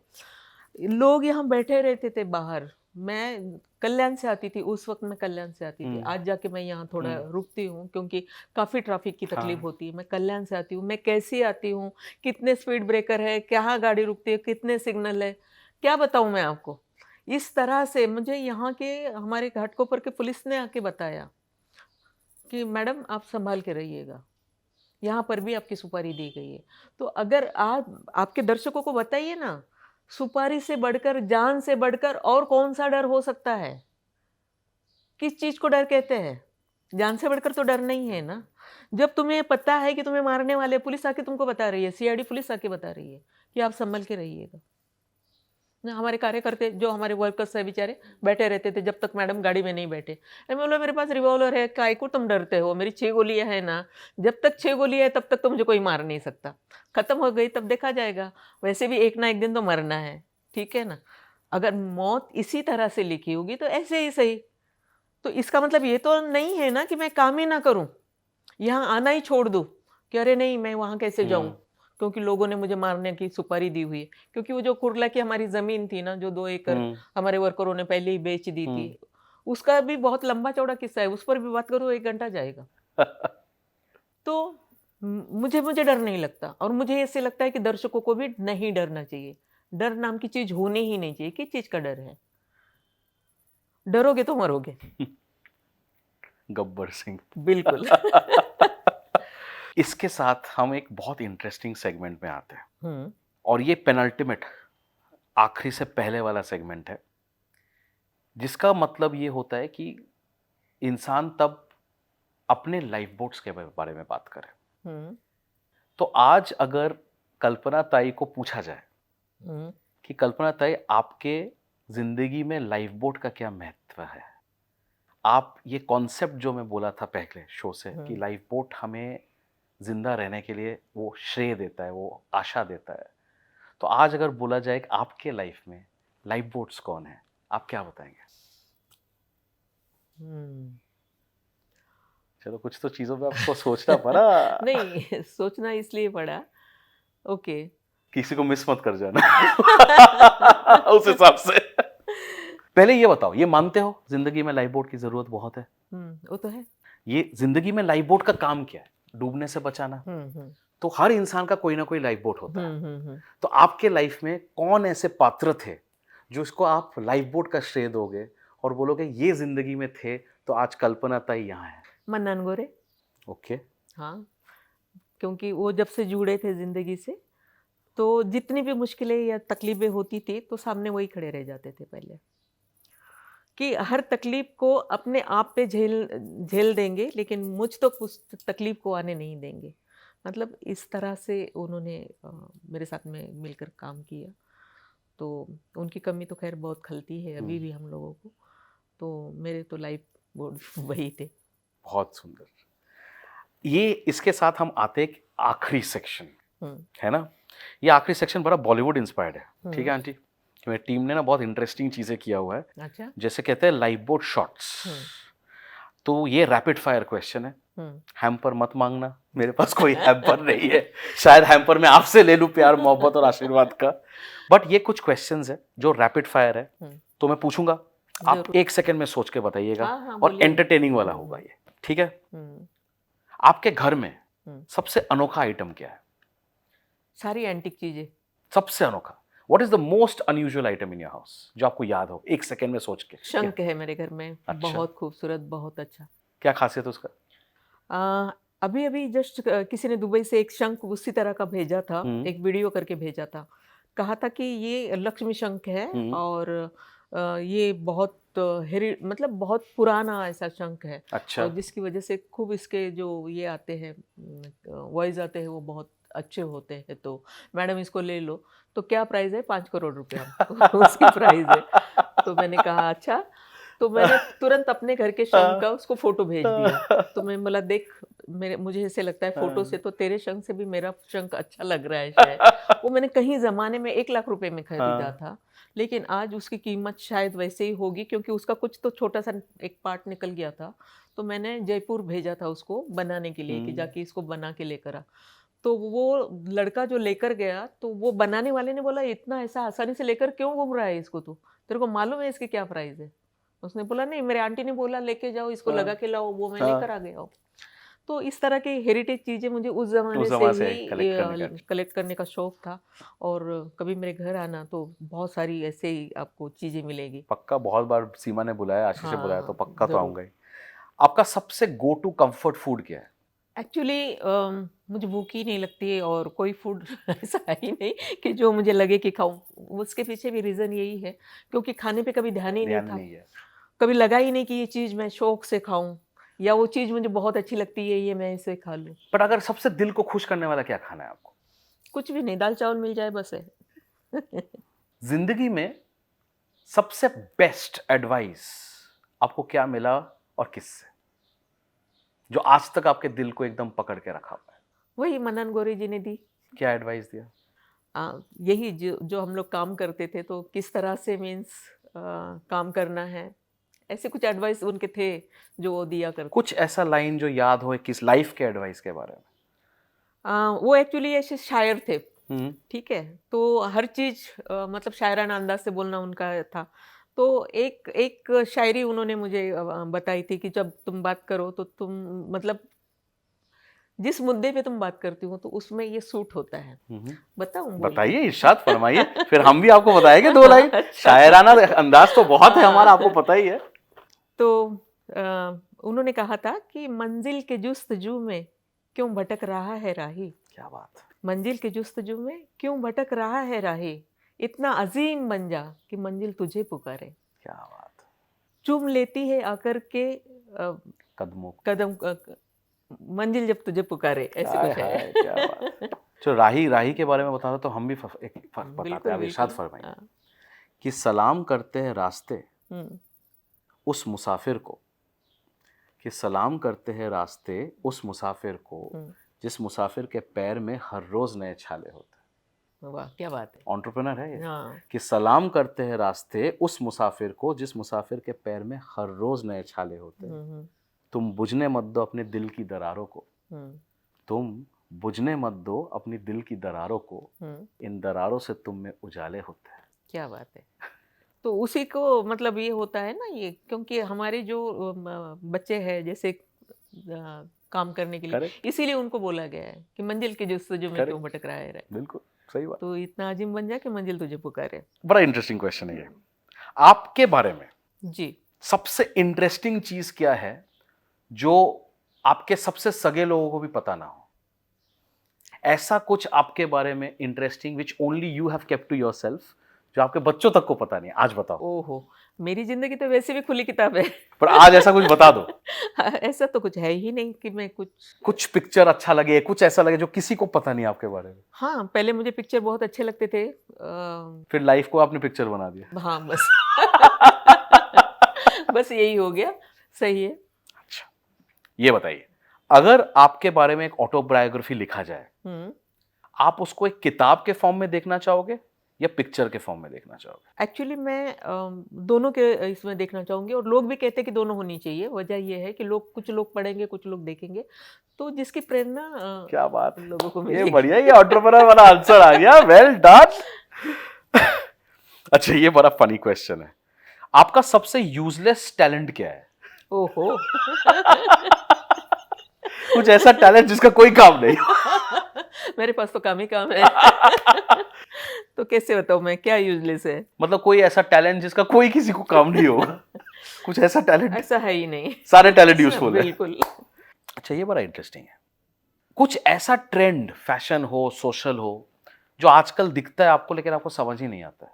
लोग यहाँ बैठे रहते थे बाहर, मैं कल्याण से आती थी, उस वक़्त मैं कल्याण से आती थी। आज जाके मैं यहाँ थोड़ा रुकती हूँ क्योंकि काफ़ी ट्रैफ़िक की तकलीफ़ हाँ। होती है। मैं कल्याण से आती हूँ, मैं कैसे आती हूँ, कितने स्पीड ब्रेकर है, कहाँ गाड़ी रुकती है, कितने सिग्नल है, क्या बताऊँ मैं आपको? इस तरह से मुझे यहाँ के हमारे घाटकोपर के पुलिस ने आके बताया कि मैडम आप सँभाल के रहिएगा, यहाँ पर भी आपकी सुपारी दी गई है। तो अगर आप आपके दर्शकों को बताइए ना, सुपारी से बढ़कर, जान से बढ़कर और कौन-सा डर हो सकता है? किस चीज़ को डर कहते हैं? जान से बढ़कर तो डर नहीं है ना। जब तुम्हें पता है कि तुम्हें मारने वाले, पुलिस आके तुमको बता रही है, सीआईडी पुलिस आके बता रही है कि आप सँभल के रहिएगा। ना हमारे कार्यकर्ते जो हमारे वर्कर्स हैं बेचारे, बैठे रहते थे जब तक मैडम गाड़ी में नहीं बैठे। मैं बोला मेरे पास रिवॉल्वर है, काहे को तुम डरते हो? मेरी 6 गोलियाँ हैं ना, जब तक 6 गोलियाँ है तब तक तो मुझे कोई मार नहीं सकता। खत्म हो गई तब देखा जाएगा। वैसे भी एक ना एक दिन तो मरना है, ठीक है ना? अगर मौत इसी तरह से लिखी होगी तो ऐसे ही सही। तो इसका मतलब ये तो नहीं है ना कि मैं काम ही ना करूँ, यहाँ आना ही छोड़ दूँ कि अरे नहीं मैं वहाँ कैसे जाऊँ? क्योंकि लोगों ने मुझे मारने की सुपारी दी हुई है। क्योंकि वो जो कुर्ला की हमारी ज़मीन थी ना, जो 2 एकड़ हमारे वर्करों ने पहले ही बेच दी थी, उसका भी बहुत लंबा-चौड़ा किस्सा है, उस पर भी बात करूँ 1 घंटा जाएगा। तो मुझे मुझे डर नहीं लगता और मुझे ऐसे लगता है कि दर्शकों को भी नहीं डरना चाहिए। डर नाम की चीज़ होनी ही नहीं चाहिए। किस चीज़ का डर है? डरोगे तो मरोगे। गब्बर सिंह। बिल्कुल। इसके साथ हम एक बहुत इंटरेस्टिंग सेगमेंट में आते हैं हुँ, और ये पेनल्टिमेट, आखिरी से पहले वाला सेगमेंट है जिसका मतलब ये होता है कि इंसान तब अपने लाइफ बोट्स के बारे में बात करे। हम्म, तो आज अगर कल्पना ताई को पूछा जाए हम्म, कि कल्पना ताई आपके जिंदगी में लाइफ बोट का क्या महत्व है, आप ये कॉन्सेप्ट जो मैं बोला था पहले शो से कि लाइफ बोट हमें जिंदा रहने के लिए वो श्रेय देता है, वो आशा देता है, तो आज अगर बोला जाए कि आपके लाइफ में लाइफ बोट्स कौन है, आप क्या बताएंगे? हम्म। चलो कुछ तो चीजों पे आपको सोचना पड़ा। नहीं, सोचना इसलिए पड़ा। ओके। किसी को मिस मत कर जाना उस हिसाब से। पहले ये बताओ, ये मानते हो जिंदगी में लाइफ बोट की जरूरत बहुत है? वो तो है। ये जिंदगी में लाइफ बोट का काम क्या है? डूबने से बचाना। तो हर इंसान का कोई ना कोई लाइफ बोट होता है। तो आपके लाइफ में कौन ऐसे पात्र थे जो इसको आप लाइफ बोट का श्रेय दोगे और बोलोगे ये जिंदगी में थे तो आज कल्पना ताई यहाँ है? मन्नान गोरे। ओके। हाँ, क्योंकि वो जब से जुड़े थे जिंदगी से, तो जितनी भी मुश्किलें या तकलीफें होती थी तो सामने वही खड़े रह जाते थे पहले, कि हर तकलीफ को अपने आप पे झेल झेल देंगे, लेकिन मुझ तो उस तकलीफ को आने नहीं देंगे। मतलब इस तरह से उन्होंने मेरे साथ में मिलकर काम किया। तो उनकी कमी तो खैर बहुत खलती है अभी भी हम लोगों को। तो मेरे तो लाइफ बोर्ड वही थे। बहुत सुंदर। ये इसके साथ हम आते एक आखिरी सेक्शन है ना, ये आखिरी सेक्शन बड़ा बॉलीवुड इंस्पायर्ड है। ठीक है आंटी, कि मेरी टीम ने ना बहुत इंटरेस्टिंग चीजें किया हुआ है। अच्छा। जैसे कहते हैं लाइफ बोट शॉट्स। तो ये रैपिड फायर क्वेश्चन है, हैम्पर मत मांगना, मेरे पास कोई हैम्पर नहीं है। शायद हैम्पर मैं आपसे ले लूं प्यार मोहब्बत और आशीर्वाद का, बट ये कुछ क्वेश्चंस है जो रैपिड फायर है। तो मैं पूछूंगा, आप 1 सेकंड में सोच के बताइएगा। हाँ, और एंटरटेनिंग वाला होगा ये, ठीक है? आपके घर में सबसे अनोखा आइटम क्या है? सारी एंटिक चीजें। सबसे अनोखा, what is the most unusual item in your house जो आपको याद हो 1 सेकंड में सोच के? शंख है मेरे घर में। अच्छा। बहुत खूबसूरत, बहुत अच्छा। क्या खासियत है उसका? अभी अभी जस्ट किसी ने दुबई से एक शंख उसी तरह का भेजा था, एक वीडियो करके भेजा था। कहा था कि ये लक्ष्मी शंख है और ये बहुत मतलब बहुत पुराना ऐसा शंख है। अच्छा। और जिसकी वजह से खूब इसके जो ये आते हैं, वॉइस आते हैं, वो बहुत अच्छे होते हैं। तो मैडम इसको ले लो। तो क्या प्राइस है? 5 करोड़ रुपया उसकी प्राइस है। तो मैंने कहा अच्छा। तो मैंने तुरंत अपने घर के शंख का उसको फोटो भेज दिया। तो मैं बोला देख, मुझे ऐसे लगता है फोटो से तो तेरे शंख से भी मेरा शंख अच्छा लग रहा है शायद। वो मैंने कहीं जमाने में 1 लाख रुपए में खरीदा था, लेकिन आज उसकी कीमत शायद वैसे ही होगी, क्योंकि उसका कुछ तो छोटा सा एक पार्ट निकल गया था। तो मैंने जयपुर भेजा था उसको बनाने के लिए कि जाके इसको बना के लेकर आ। तो वो लड़का जो लेकर गया, तो वो बनाने वाले ने बोला इतना ऐसा आसानी से लेकर क्यों घूम रहा है इसको, तू तेरे को मालूम है इसकी क्या प्राइस है? उसने बोला नहीं, मेरे आंटी ने बोला लेके जाओ इसको, लगा के लाओ, वो मैं लेकर आ गया हूँ। तो इस तरह की हेरिटेज चीजें मुझे उस जमाने से ही कलेक्ट करने का शौक था। और कभी मेरे घर आना तो बहुत सारी ऐसे ही आपको चीजें मिलेगी। पक्का, बहुत बार सीमा ने बुलाया, आशीष ने बुलाया, तो पक्का तो आऊंगा ही। आपका सबसे गो टू कंफर्ट फूड क्या है? एक्चुअली मुझे भूख ही नहीं लगती है और कोई फूड ऐसा है ही नहीं कि जो मुझे लगे कि खाऊं। उसके पीछे भी रीज़न यही है, क्योंकि खाने पे कभी ध्यान ही नहीं था। कभी लगा ही नहीं कि ये चीज़ मैं शौक से खाऊं, या वो चीज़ मुझे बहुत अच्छी लगती है, ये मैं इसे खा लूं। पर अगर सबसे दिल को खुश करने वाला क्या खाना है आपको? कुछ भी नहीं, दाल चावल मिल जाए बस है। जिंदगी में सबसे बेस्ट एडवाइस आपको क्या मिला और किससे, जो आज तक आपके दिल को एकदम पकड़ के रखा हुआ है? वही मन्नान गोरे जी ने दी। क्या एडवाइस दिया? यही जो हम लोग काम करते थे तो किस तरह से मीन्स काम करना है, ऐसे कुछ एडवाइस उनके थे जो वो दिया करते। कुछ ऐसा लाइन जो याद हो किस लाइफ के एडवाइस के बारे में? वो एक्चुअली ऐसे शायर थे। ठीक है, तो हर चीज मतलब शायराना अंदाज से बोलना उनका था। तो एक शायरी उन्होंने मुझे बताई थी कि जब तुम बात करो तो तुम मतलब जिस मुद्दे पे तुम बात करती हो तो उसमें ये सूट होता है। बताऊं? बताइए, इरशाद फरमाइए, फिर हम भी आपको बताएंगे 2 लाइन। शायराना अंदाज तो बहुत है हमारा, आपको पता ही है। तो उन्होंने कहा था कि मंजिल के जुस्तजू में क्यों भटक रहा है राही। क्या बात। मंजिल के जुस्तजू में क्यों भटक रहा है राही, इतना अजीम बन जा कि मंजिल तुझे पुकारे। क्या बात। चूम लेती है आकर के कदमों कदम मंजिल जब तुझे पुकारे, ऐसे हाय कुछ हाय, है। क्या बात। जो राही के बारे में बता रहा तो हम भी एक फर्क बताते बिल्कुल हैं, आप इरशाद बिल्कुल। फरमाइए हाँ। कि सलाम करते हैं रास्ते हम्म, उस मुसाफिर को, कि सलाम करते हैं रास्ते उस मुसाफिर को हम्म, जिस मुसाफिर के पैर में हर रोज नए छाले होते वाह क्या बात है। हैं। एंटरप्रेन्योर है ये, हाँ। कि सलाम करते हैं रास्ते उस मुसाफिर को जिस मुसाफिर के पैर में हर रोज नए छाले होते हैं। हम्म, तुम बुझने मत दो अपने दिल की दरारों को, हम्म, तुम बुझने मत दो अपनी दिल की दरारों को, हम्म, इन दरारों से तुम में उजाले होते हैं। क्या बात है। तो उसी को मतलब ये होता है ना, ये क्योंकि हमारे जो बच्चे हैं जैसे काम करने के लिए, करेक्ट, इसीलिए उनको बोला गया है कि मंजिल के जस्तजू में क्यों करेक्ट, भटक रहा है, बिल्कुल सही बात। तो इतना अजीम बन जा कि मंजिल तुझे पुकारे। बड़ा इंटरेस्टिंग क्वेश्चन है ये। आपके बारे में जी। सबसे इंटरेस्टिंग चीज क्या है जो आपके सबसे सगे लोगों को भी पता ना हो? ऐसा कुछ आपके बारे में interesting which only you have kept to yourself, जो आपके बच्चों तक को पता नहीं है, आज बताओ। ओहो, मेरी जिंदगी तो वैसे भी खुली किताब है। पर आज ऐसा कुछ बता दो। ऐसा तो कुछ है ही नहीं कि मैं कुछ। कुछ पिक्चर अच्छा लगे, कुछ ऐसा लगे जो किसी को पता नहीं आपके बारे में। हाँ, पहले मुझे पिक्चर बहुत अच्छे लगते थे। फिर लाइफ को आपने पिक्चर बना दिया। हाँ बस। बस यही हो गया। सही है। अच्छा, ये बताइए, अगर आपके बारे में एक ऑटोबायोग्राफी लिखा जाए, हम्म। आप उसको एक किताब के फॉर्म में देखना चाहोगे या पिक्चर के फॉर्म में देखना चाहोगे? एक्चुअली मैं दोनों के इसमें देखना चाहूंगी, और लोग भी कहते हैं कि दोनों होनी चाहिए। वजह ये है कि लोग, कुछ लोग पढ़ेंगे, कुछ लोग देखेंगे, तो जिसकी प्रेरणा क्या बात, लोगों को ये मिलेगी। बढ़िया, ये एंटरप्रेन्योर वाला आंसर आ गया, वेल डन। अच्छा, ये बड़ा फनी क्वेश्चन है, आपका सबसे यूजलेस टैलेंट क्या है? ओहो। कुछ ऐसा टैलेंट जिसका कोई काम नहीं। मेरे पास तो काम ही काम है। तो कैसे बताऊं मैं क्या यूजलेस है। मतलब कोई ऐसा टैलेंट जिसका कोई किसी को काम नहीं होगा, कुछ ऐसा टैलेंट? ऐसा है ही नहीं। सारे टैलेंट यूजफुल है। बिल्कुल। अच्छा, ये बड़ा इंटरेस्टिंग है, कुछ ऐसा ट्रेंड, फैशन हो, सोशल हो, जो आजकल दिखता है आपको लेकिन आपको समझ ही नहीं आता है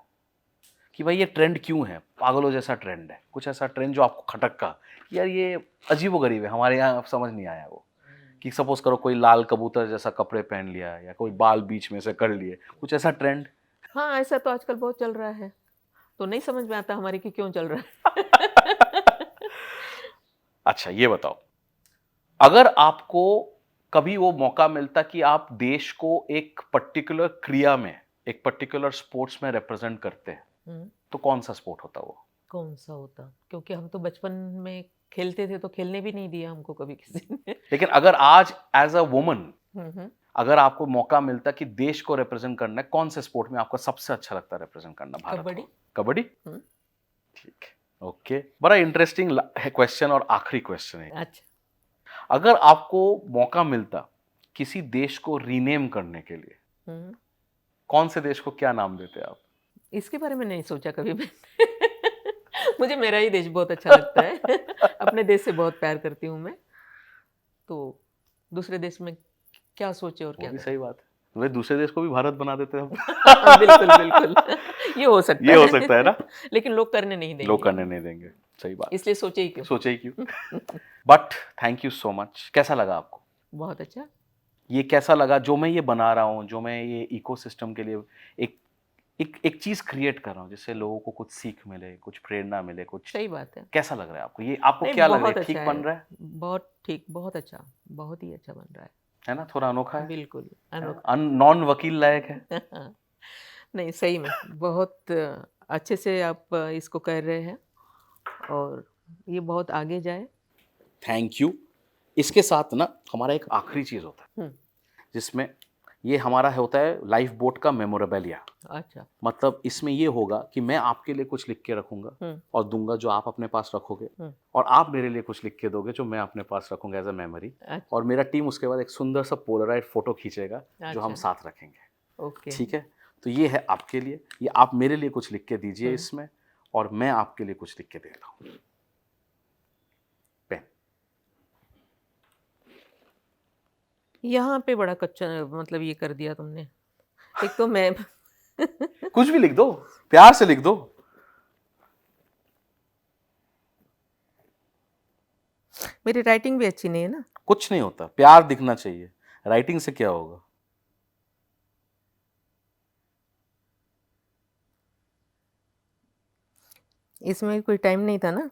कि भाई ये ट्रेंड क्यों है, पागलों जैसा ट्रेंड है। कुछ ऐसा ट्रेंड जो आपको खटका, यार ये अजीबोगरीब है, हमारे यहाँ समझ नहीं आया वो। कि सपोज करो कोई लाल कबूतर जैसा कपड़े पहन लिया, या कोई बाल बीच में से कर लिए, कुछ ऐसा ट्रेंड? हाँ, ऐसा तो आजकल बहुत चल रहा है, तो नहीं समझ में आता हमारे कि क्यों चल रहा है। अच्छा, ये बताओ, अगर आपको कभी वो मौका मिलता कि आप देश को एक पर्टिकुलर क्रिया में, एक पर्टिकुलर स्पोर्ट्स में रिप्रेजेंट करते हैं, तो कौन सा स्पोर्ट होता वो? कौन सा होता, क्योंकि हम तो बचपन में खेलते थे, तो खेलने भी नहीं दिया हमको कभी किसी ने। लेकिन अगर आज एज अ वुमन हम्म। अगर आपको मौका मिलता कि देश को रिप्रेजेंट करना है, कौन से स्पोर्ट में आपको सबसे अच्छा लगता है रिप्रेजेंट करना भारत को? कबड्डी। कबड्डी? हम्म। ठीक है, ओके। बड़ा इंटरेस्टिंग क्वेश्चन, और आखिरी क्वेश्चन है, अच्छा। अगर आपको मौका मिलता किसी देश को रीनेम करने के लिए, हम्म। कौन से देश को क्या नाम देते आप? इसके बारे में नहीं सोचा कभी मैंने। मुझे मेरा ही देश बहुत अच्छा लगता है। अपने देश से बहुत प्यार करती हूँ मैं, तो दूसरे देश में क्या सोचे और वो क्या भी करें। सही बात है, वे दूसरे देश को भी भारत बना देते हैं। बिल्कुल बिल्कुल। ये हो सकता ये है। हो सकता है ना, लेकिन लोग करने नहीं देंगे, लोग करने नहीं देंगे, सही बात, इसलिए सोचे ही क्यों। सोचे ही क्यों। But thank you so much, कैसा लगा आपको? बहुत अच्छा। ये कैसा लगा जो मैं ये बना रहा हूँ, जो मैं ये इकोसिस्टम के लिए एक एक चीज क्रिएट कर रहा हूँ, जिससे लोगों को कुछ सीख मिले, कुछ प्रेरणा मिले, कुछ? सही बात है। कैसा लग रहा है आपको ये? आपको नहीं, क्या लग रहा बहुत है, अच्छा ठीक है, बन रहा बहुत ठीक, बहुत अच्छा, बहुत ही अच्छा बन रहा है ना? थोड़ा अनोखा है, बिल्कुल अनोखा। नॉन वकील लायक है। नहीं, सही में बहुत अच्छे से आप इसको कर रहे हैं, और ये बहुत आगे जाए। Thank you. इसके साथ ना हमारा एक आखिरी चीज होता है, जिसमें ये हमारा होता है लाइफ बोट का मेमोरेबलिया। अच्छा। मतलब इसमें ये होगा कि मैं आपके लिए कुछ लिख के रखूंगा और दूंगा, जो आप अपने पास रखोगे, और आप मेरे लिए कुछ लिख के दोगे जो मैं अपने पास रखूंगा एज अ मेमोरी। अच्छा। और मेरा टीम उसके बाद एक सुंदर सा पोलराइड फोटो खींचेगा जो हम अच्छा। साथ रखेंगे। ओके। ठीक है, तो ये है आपके लिए, ये आप मेरे लिए कुछ लिख के दीजिए इसमें, और मैं आपके लिए कुछ लिख के देता हूँ। पेन। यहाँ पे बड़ा कच्चा, मतलब ये कर दिया तुमने। एक तो मैं कुछ भी लिख दो, प्यार से लिख दो। मेरी राइटिंग भी अच्छी नहीं है ना। कुछ नहीं होता, प्यार दिखना चाहिए, राइटिंग से क्या होगा। इसमें कोई टाइम नहीं था ना।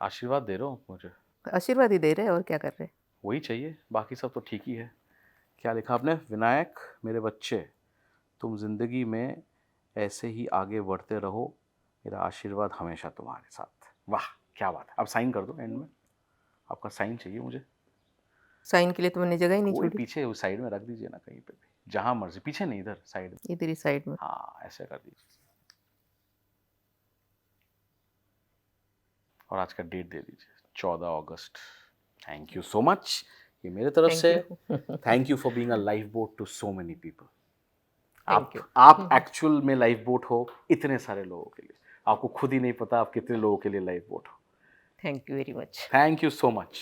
आशीर्वाद दे रहा हूँ मुझे, आशीर्वाद ही दे रहे हैं, और क्या कर रहे हैं। वही चाहिए, बाकी सब तो ठीक ही है। क्या लिखा आपने? विनायक मेरे बच्चे, तुम जिंदगी में ऐसे ही आगे बढ़ते रहो, मेरा आशीर्वाद हमेशा तुम्हारे साथ। वाह क्या बात है। अब साइन कर दो एंड में, आपका साइन चाहिए मुझे। साइन के लिए तो मैंने जगह ही नहीं कोई छोड़ी। पीछे उस साइड में रख दीजिए ना, कहीं पे भी, जहां मर्जी, पीछे नहीं, इधर साइड में। इधर ही साइड में। हाँ ऐसे कर दीजिए, और आज का डेट दे दीजिए, 14 अगस्त। थैंक यू सो मच, ये मेरे तरफ Thank से। you. Thank you for being a lifeboat to so many people. Thank you. आप एक्चुअल में लाइफ बोट हो इतने सारे लोगों के लिए, आपको खुद ही नहीं पता आप कितने लोगों के लिए लाइफ बोट हो। Thank you very much. Thank you so much.